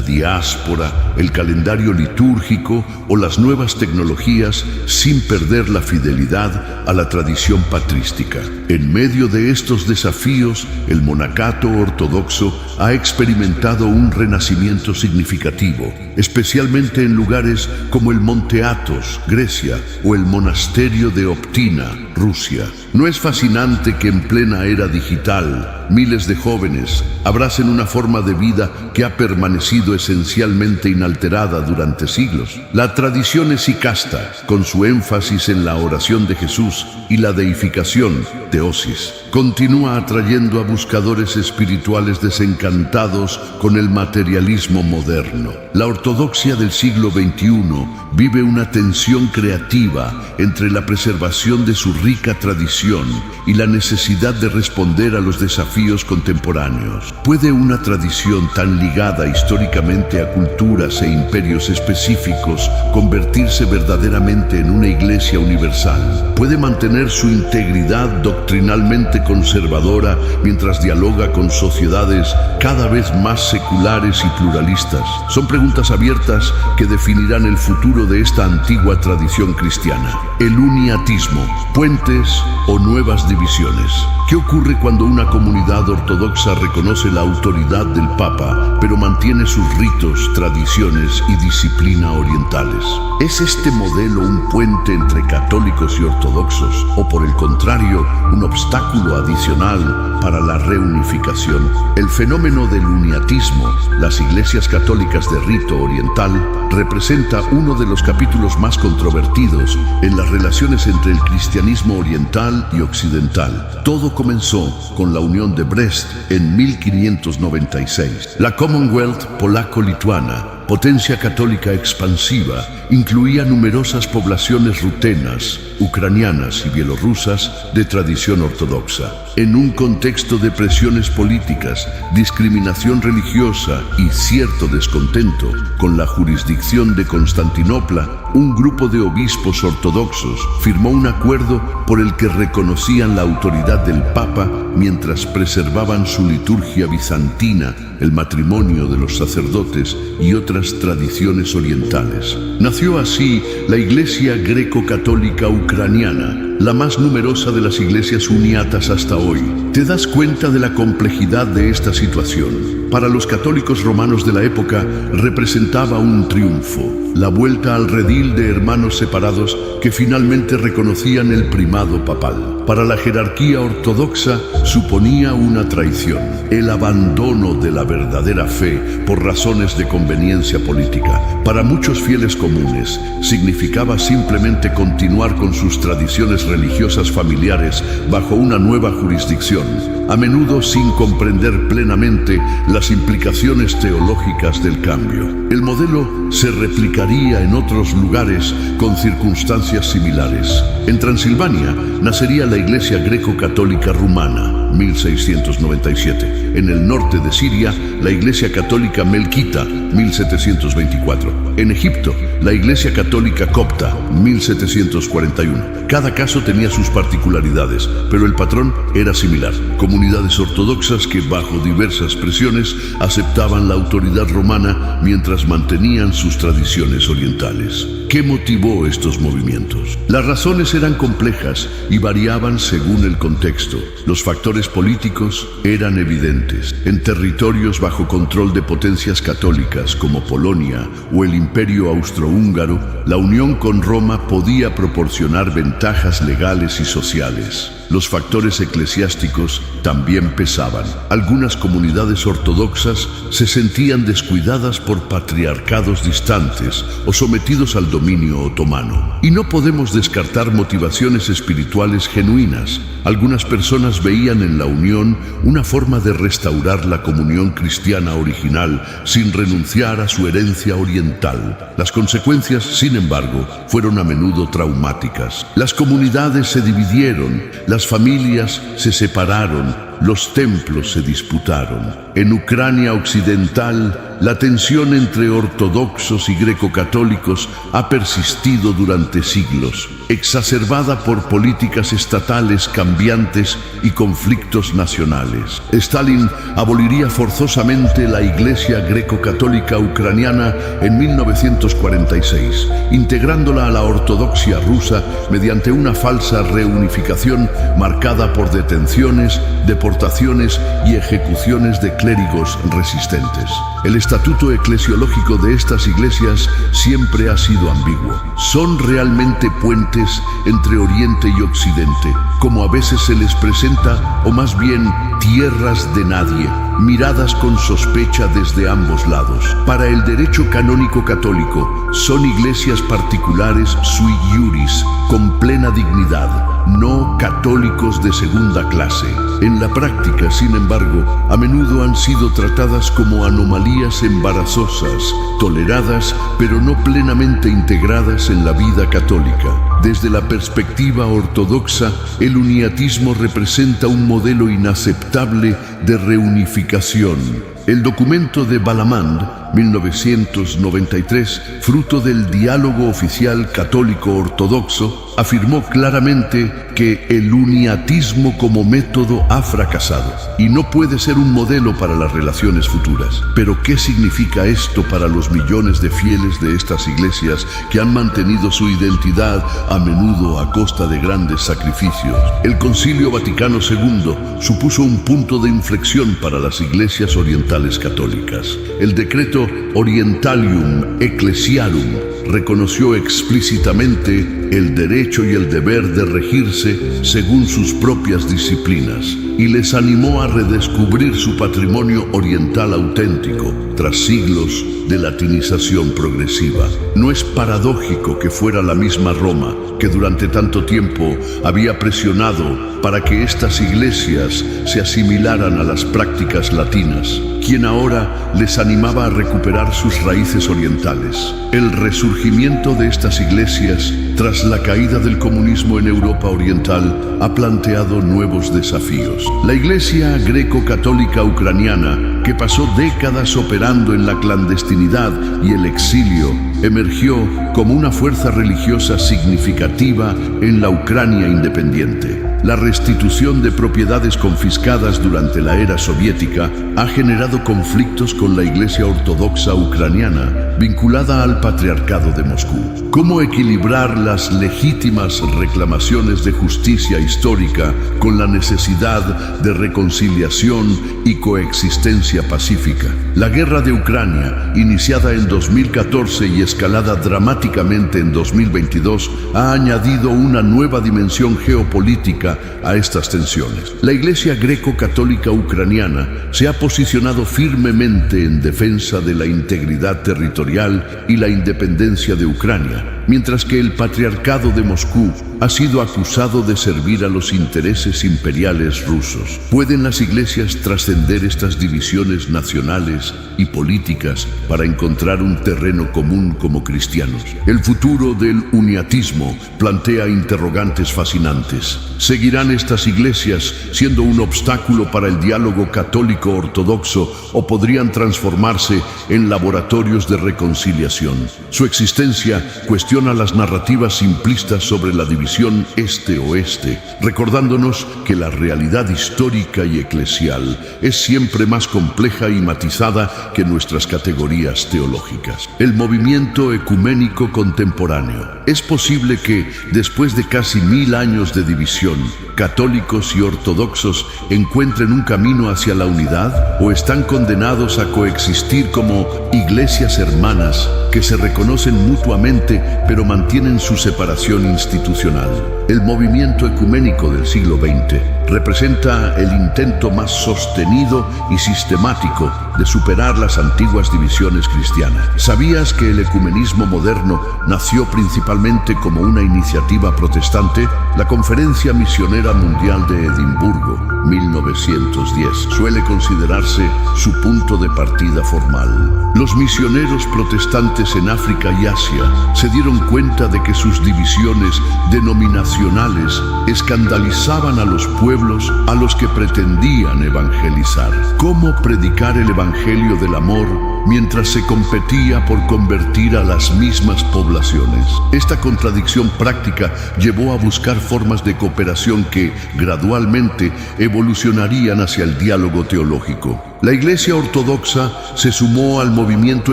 diáspora, el calendario litúrgico o las nuevas tecnologías sin perder la fidelidad a la tradición patrística. En medio de estos desafíos, el monacato ortodoxo ha experimentado un renacimiento significativo, especialmente en lugares como el Monte Athos, Grecia, o el monasterio de Optina, Rusia. ¿No es fascinante que en plena era digital, miles de jóvenes abracen una forma de vida que ha permanecido esencialmente inalterada durante siglos? La tradición esicasta, con su énfasis en la oración de Jesús y la deificación, teosis, continúa atrayendo a buscadores espirituales desencantados con el materialismo moderno. La ortodoxia del siglo XXI vive una tensión creativa entre la preservación de su rica tradición y la necesidad de responder a los desafíos contemporáneos. ¿Puede una tradición tan ligada históricamente a culturas e imperios específicos convertirse verdaderamente en una iglesia universal? ¿Puede mantener su integridad doctrinalmente conservadora mientras dialoga con sociedades cada vez más seculares y pluralistas? Son preguntas abiertas que definirán el futuro de esta antigua tradición cristiana. El uniatismo, puentes o nuevas divisiones. ¿Qué ocurre cuando una comunidad ortodoxa reconoce la autoridad del Papa, pero mantiene sus ritos, tradiciones y disciplina orientales? ¿Es este modelo un puente entre católicos y ortodoxos, o por el contrario, un obstáculo adicional para la reunificación? El fenómeno del uniatismo, las iglesias católicas de rito oriental, representa uno de los capítulos más controvertidos en las relaciones entre el cristianismo oriental y occidental. Todo comenzó con la Unión de Brest en 1596. La Commonwealth polaco-lituana, potencia católica expansiva, incluía numerosas poblaciones rutenas, ucranianas y bielorrusas de tradición ortodoxa. En un contexto de presiones políticas, discriminación religiosa y cierto descontento con la jurisdicción de Constantinopla, un grupo de obispos ortodoxos firmó un acuerdo por el que reconocían la autoridad del Papa mientras preservaban su liturgia bizantina, el matrimonio de los sacerdotes y otras tradiciones orientales. Nació así la Iglesia Greco-Católica Ucraniana, la más numerosa de las iglesias uniatas hasta hoy. ¿Te das cuenta de la complejidad de esta situación? Para los católicos romanos de la época representaba un triunfo, la vuelta al redil de hermanos separados que finalmente reconocían el primado papal. Para la jerarquía ortodoxa suponía una traición, el abandono de la verdadera fe por razones de conveniencia política. Para muchos fieles comunes significaba simplemente continuar con sus tradiciones religiosas familiares bajo una nueva jurisdicción, a menudo sin comprender plenamente las implicaciones teológicas del cambio. El modelo se replicaría en otros lugares con circunstancias similares. En Transilvania nacería la Iglesia Greco-Católica Rumana, 1697. En el norte de Siria, la Iglesia Católica Melquita, 1724. En Egipto, la Iglesia Católica Copta, 1741. Cada caso tenía sus particularidades, pero el patrón era similar. Comunidades ortodoxas que, bajo diversas presiones, aceptaban la autoridad romana mientras mantenían sus tradiciones orientales. ¿Qué motivó estos movimientos? Las razones eran complejas y variaban según el contexto. Los factores políticos eran evidentes. En territorios bajo control de potencias católicas como Polonia o el Imperio Austrohúngaro, la unión con Roma podía proporcionar ventajas legales y sociales. Los factores eclesiásticos también pesaban. Algunas comunidades ortodoxas se sentían descuidadas por patriarcados distantes o sometidos al dominio otomano. Y no podemos descartar motivaciones espirituales genuinas. Algunas personas veían en la unión una forma de restaurar la comunión cristiana original sin renunciar a su herencia oriental. Las consecuencias, sin embargo, fueron a menudo traumáticas. Las comunidades se dividieron, las familias se separaron, los templos se disputaron. En Ucrania occidental, la tensión entre ortodoxos y greco-católicos ha persistido durante siglos. exacerbada por políticas estatales cambiantes y conflictos nacionales. Stalin aboliría forzosamente la Iglesia greco-católica ucraniana en 1946, integrándola a la ortodoxia rusa mediante una falsa reunificación marcada por detenciones, deportaciones y ejecuciones de clérigos resistentes. El estatuto eclesiológico de estas iglesias siempre ha sido ambiguo. ¿Son realmente puentes entre Oriente y Occidente, como a veces se les presenta, o más bien tierras de nadie, miradas con sospecha desde ambos lados? Para el derecho canónico católico, son iglesias particulares sui iuris, con plena dignidad, no católicos de segunda clase. En la práctica, sin embargo, a menudo han sido tratadas como anomalías embarazosas, toleradas pero no plenamente integradas en la vida católica. Desde la perspectiva ortodoxa, el uniatismo representa un modelo inaceptable de reunificación. El documento de Balamand, 1993, fruto del diálogo oficial católico-ortodoxo, afirmó claramente que el uniatismo como método ha fracasado y no puede ser un modelo para las relaciones futuras. Pero ¿qué significa esto para los millones de fieles de estas iglesias que han mantenido su identidad a menudo a costa de grandes sacrificios? El Concilio Vaticano II supuso un punto de inflexión para las iglesias orientales católicas. El decreto Orientalium Ecclesiarum reconoció explícitamente el derecho y el deber de regirse según sus propias disciplinas y les animó a redescubrir su patrimonio oriental auténtico tras siglos de latinización progresiva. No es paradójico que fuera la misma Roma que durante tanto tiempo había presionado para que estas iglesias se asimilaran a las prácticas latinas, quien ahora les animaba a recuperar sus raíces orientales. El resurgimiento de estas iglesias tras la caída del comunismo en Europa Oriental ha planteado nuevos desafíos. La Iglesia greco-católica ucraniana, que pasó décadas operando en la clandestinidad y el exilio, emergió como una fuerza religiosa significativa en la Ucrania independiente. La restitución de propiedades confiscadas durante la era soviética ha generado conflictos con la Iglesia Ortodoxa ucraniana, vinculada al Patriarcado de Moscú. ¿Cómo equilibrar las legítimas reclamaciones de justicia histórica con la necesidad de reconciliación y coexistencia pacífica? La guerra de Ucrania, iniciada en 2014 y escalada dramáticamente en 2022, ha añadido una nueva dimensión geopolítica a estas tensiones. La Iglesia greco-católica ucraniana se ha posicionado firmemente en defensa de la integridad territorial y la independencia de Ucrania, mientras que el Patriarcado de Moscú ha sido acusado de servir a los intereses imperiales rusos. ¿Pueden las iglesias trascender estas divisiones nacionales y políticas para encontrar un terreno común como cristianos? El futuro del uniatismo plantea interrogantes fascinantes. ¿Seguirán estas iglesias siendo un obstáculo para el diálogo católico-ortodoxo o podrían transformarse en laboratorios de reconciliación? Su existencia cuestiona las narrativas simplistas sobre la división este-oeste, recordándonos que la realidad histórica y eclesial es siempre más compleja y matizada que nuestras categorías teológicas. El movimiento ecuménico contemporáneo. ¿Es posible que, después de casi 1000 años de división, católicos y ortodoxos encuentren un camino hacia la unidad? ¿O están condenados a coexistir como iglesias hermanas que se reconocen mutuamente pero mantienen su separación institucional? El movimiento ecuménico del siglo XX representa el intento más sostenido y sistemático de superar las antiguas divisiones cristianas. ¿Sabías que el ecumenismo moderno nació principalmente como una iniciativa protestante? La Conferencia Misionera Mundial de Edimburgo, 1910, suele considerarse su punto de partida formal. Los misioneros protestantes en África y Asia se dieron cuenta de que sus divisiones denominacionales escandalizaban a los pueblos a los que pretendían evangelizar. ¿Cómo predicar el evangelio del amor mientras se competía por convertir a las mismas poblaciones. Esta contradicción práctica llevó a buscar formas de cooperación que, gradualmente, evolucionarían hacia el diálogo teológico. La Iglesia Ortodoxa se sumó al movimiento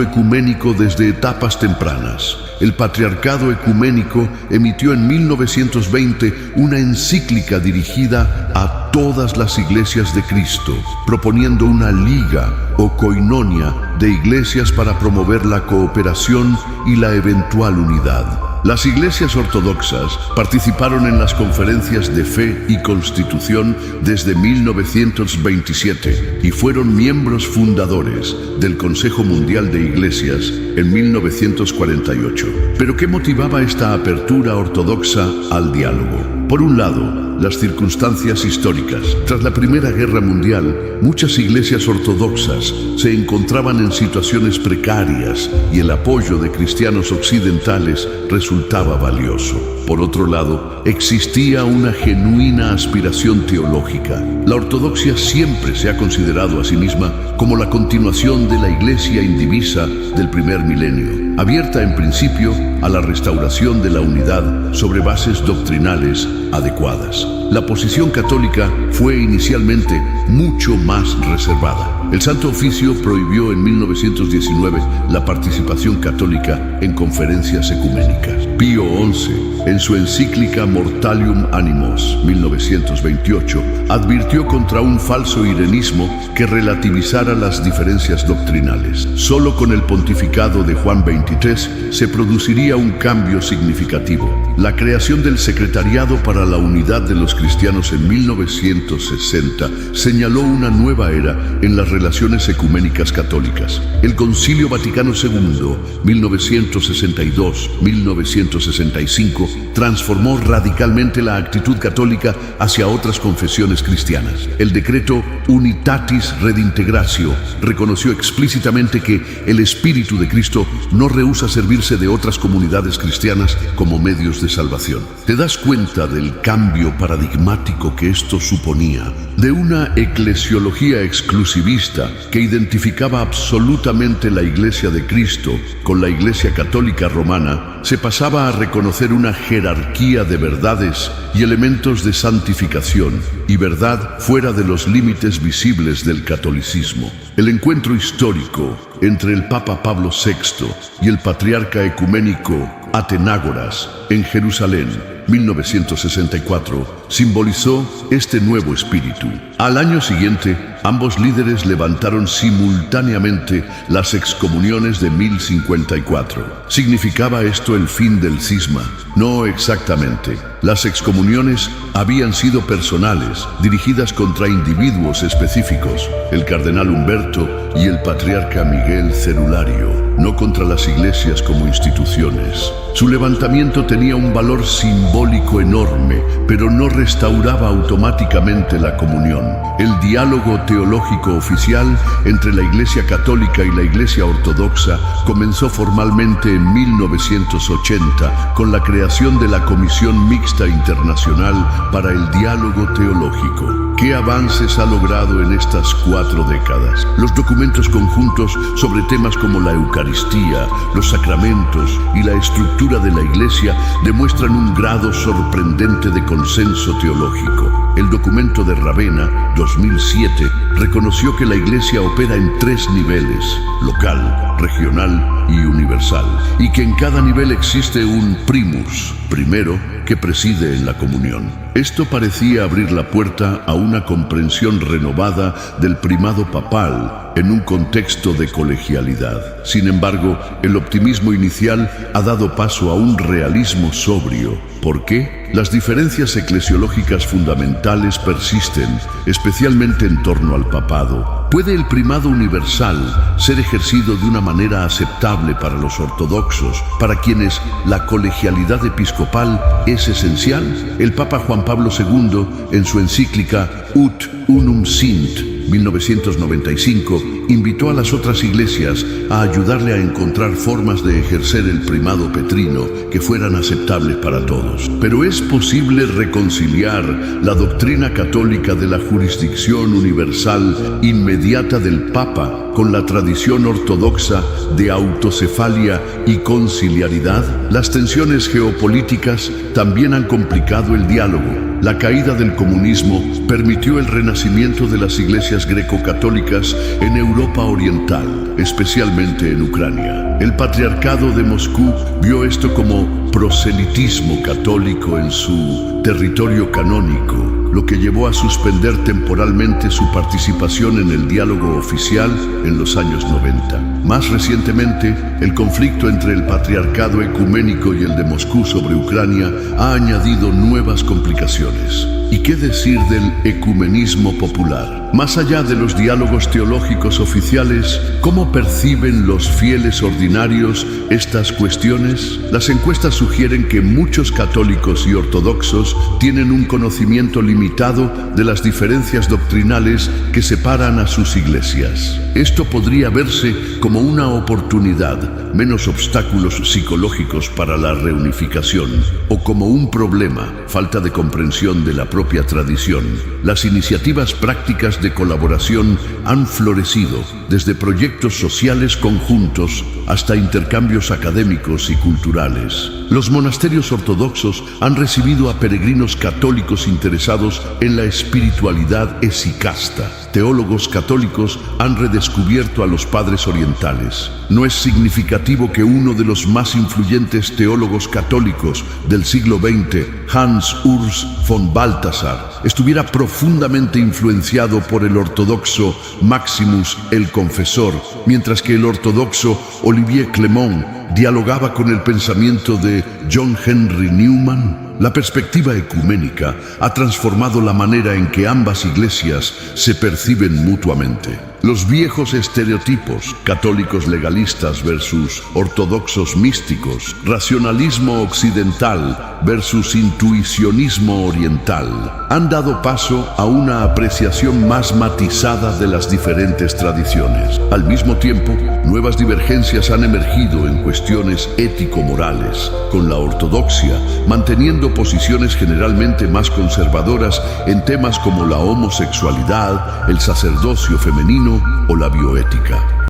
ecuménico desde etapas tempranas. El Patriarcado Ecuménico emitió en 1920 una encíclica dirigida a todas las iglesias de Cristo, proponiendo una liga o koinonia de iglesias para promover la cooperación y la eventual unidad. Las iglesias ortodoxas participaron en las conferencias de fe y constitución desde 1927 y fueron miembros fundadores del Consejo Mundial de Iglesias en 1948. ¿Pero qué motivaba esta apertura ortodoxa al diálogo? Por un lado, las circunstancias históricas. Tras la Primera Guerra Mundial, muchas iglesias ortodoxas se encontraban en situaciones precarias y el apoyo de cristianos occidentales resultaba valioso. Por otro lado, existía una genuina aspiración teológica. La ortodoxia siempre se ha considerado a sí misma como la continuación de la iglesia indivisa del primer milenio, abierta en principio a la restauración de la unidad sobre bases doctrinales adecuadas. La posición católica fue inicialmente mucho más reservada. El Santo Oficio prohibió en 1919 la participación católica en conferencias ecuménicas. Pío XI, en su encíclica Mortalium Animos, 1928, advirtió contra un falso irenismo que relativizara las diferencias doctrinales. Solo con el pontificado de Juan XXIII se produciría un cambio significativo. La creación del Secretariado para la Unidad de los Cristianos en 1960 señaló una nueva era en las relaciones ecuménicas católicas. El Concilio Vaticano II, 1962-1965, transformó radicalmente la actitud católica hacia otras confesiones cristianas. El decreto Unitatis Redintegratio reconoció explícitamente que el Espíritu de Cristo no rehúsa servirse de otras comunidades cristianas como medios de salvación. ¿Te das cuenta del cambio paradigmático que esto suponía? De una eclesiología exclusivista que identificaba absolutamente la Iglesia de Cristo con la Iglesia Católica Romana, se pasaba a reconocer una jerarquía de verdades y elementos de santificación y verdad fuera de los límites visibles del catolicismo. El encuentro histórico entre el Papa Pablo VI y el Patriarca Ecuménico Atenágoras en Jerusalén, 1964, simbolizó este nuevo espíritu. Al año siguiente, ambos líderes levantaron simultáneamente las excomuniones de 1054. ¿Significaba esto el fin del cisma? No exactamente. Las excomuniones habían sido personales, dirigidas contra individuos específicos, el cardenal Humberto y el patriarca Miguel Cerulario, no contra las iglesias como instituciones. Su levantamiento tenía un valor simbólico enorme, pero no restauraba automáticamente la comunión. El diálogo teológico oficial entre la Iglesia Católica y la Iglesia Ortodoxa comenzó formalmente en 1980 con la creación de la Comisión Mixta Internacional para el Diálogo Teológico. ¿Qué avances ha logrado en estas 4 décadas? Los documentos conjuntos sobre temas como la Eucaristía, los sacramentos y la estructura de la Iglesia demuestran un grado sorprendente de consenso teológico. El documento de Ravenna, 2007, reconoció que la Iglesia opera en 3 niveles: local, regional y universal, y que en cada nivel existe un primus, primero, que preside en la comunión. Esto parecía abrir la puerta a una comprensión renovada del primado papal en un contexto de colegialidad. Sin embargo, el optimismo inicial ha dado paso a un realismo sobrio. ¿Por qué? Las diferencias eclesiológicas fundamentales persisten, especialmente en torno al papado. ¿Puede el primado universal ser ejercido de una manera aceptable para los ortodoxos, para quienes la colegialidad episcopal es esencial? El Papa Juan Pablo II, en su encíclica Ut Unum Sint, 1995, invitó a las otras iglesias a ayudarle a encontrar formas de ejercer el primado petrino que fueran aceptables para todos. Pero ¿es posible reconciliar la doctrina católica de la jurisdicción universal inmediata del Papa con la tradición ortodoxa de autocefalia y conciliaridad? Las tensiones geopolíticas también han complicado el diálogo. La caída del comunismo permitió el renacimiento de las iglesias greco-católicas en Europa Oriental, especialmente en Ucrania. El Patriarcado de Moscú vio esto como proselitismo católico en su territorio canónico, lo que llevó a suspender temporalmente su participación en el diálogo oficial en los años 90. Más recientemente, el conflicto entre el Patriarcado Ecuménico y el de Moscú sobre Ucrania ha añadido nuevas complicaciones. ¿Y qué decir del ecumenismo popular? Más allá de los diálogos teológicos oficiales, ¿cómo perciben los fieles ordinarios estas cuestiones? Las encuestas sugieren que muchos católicos y ortodoxos tienen un conocimiento limitado de las diferencias doctrinales que separan a sus iglesias. Esto podría verse como una oportunidad, menos obstáculos psicológicos para la reunificación, o como un problema, falta de comprensión de la propia tradición. Las iniciativas prácticas de colaboración han florecido, desde proyectos sociales conjuntos hasta intercambios académicos y culturales. Los monasterios ortodoxos han recibido a peregrinos católicos interesados en la espiritualidad esicasta. Teólogos católicos han redescubierto a los padres orientales. No es significativo que uno de los más influyentes teólogos católicos del siglo XX, Hans Urs von Balthasar, estuviera profundamente influenciado por el ortodoxo Maximus el Confesor, mientras que el ortodoxo Olivier Clément dialogaba con el pensamiento de John Henry Newman. La perspectiva ecuménica ha transformado la manera en que ambas iglesias se perciben mutuamente. Los viejos estereotipos, católicos legalistas versus ortodoxos místicos, racionalismo occidental versus intuicionismo oriental, han dado paso a una apreciación más matizada de las diferentes tradiciones. Al mismo tiempo, nuevas divergencias han emergido en cuestiones ético-morales, con la ortodoxia manteniendo posiciones generalmente más conservadoras en temas como la homosexualidad, el sacerdocio femenino o la bioética.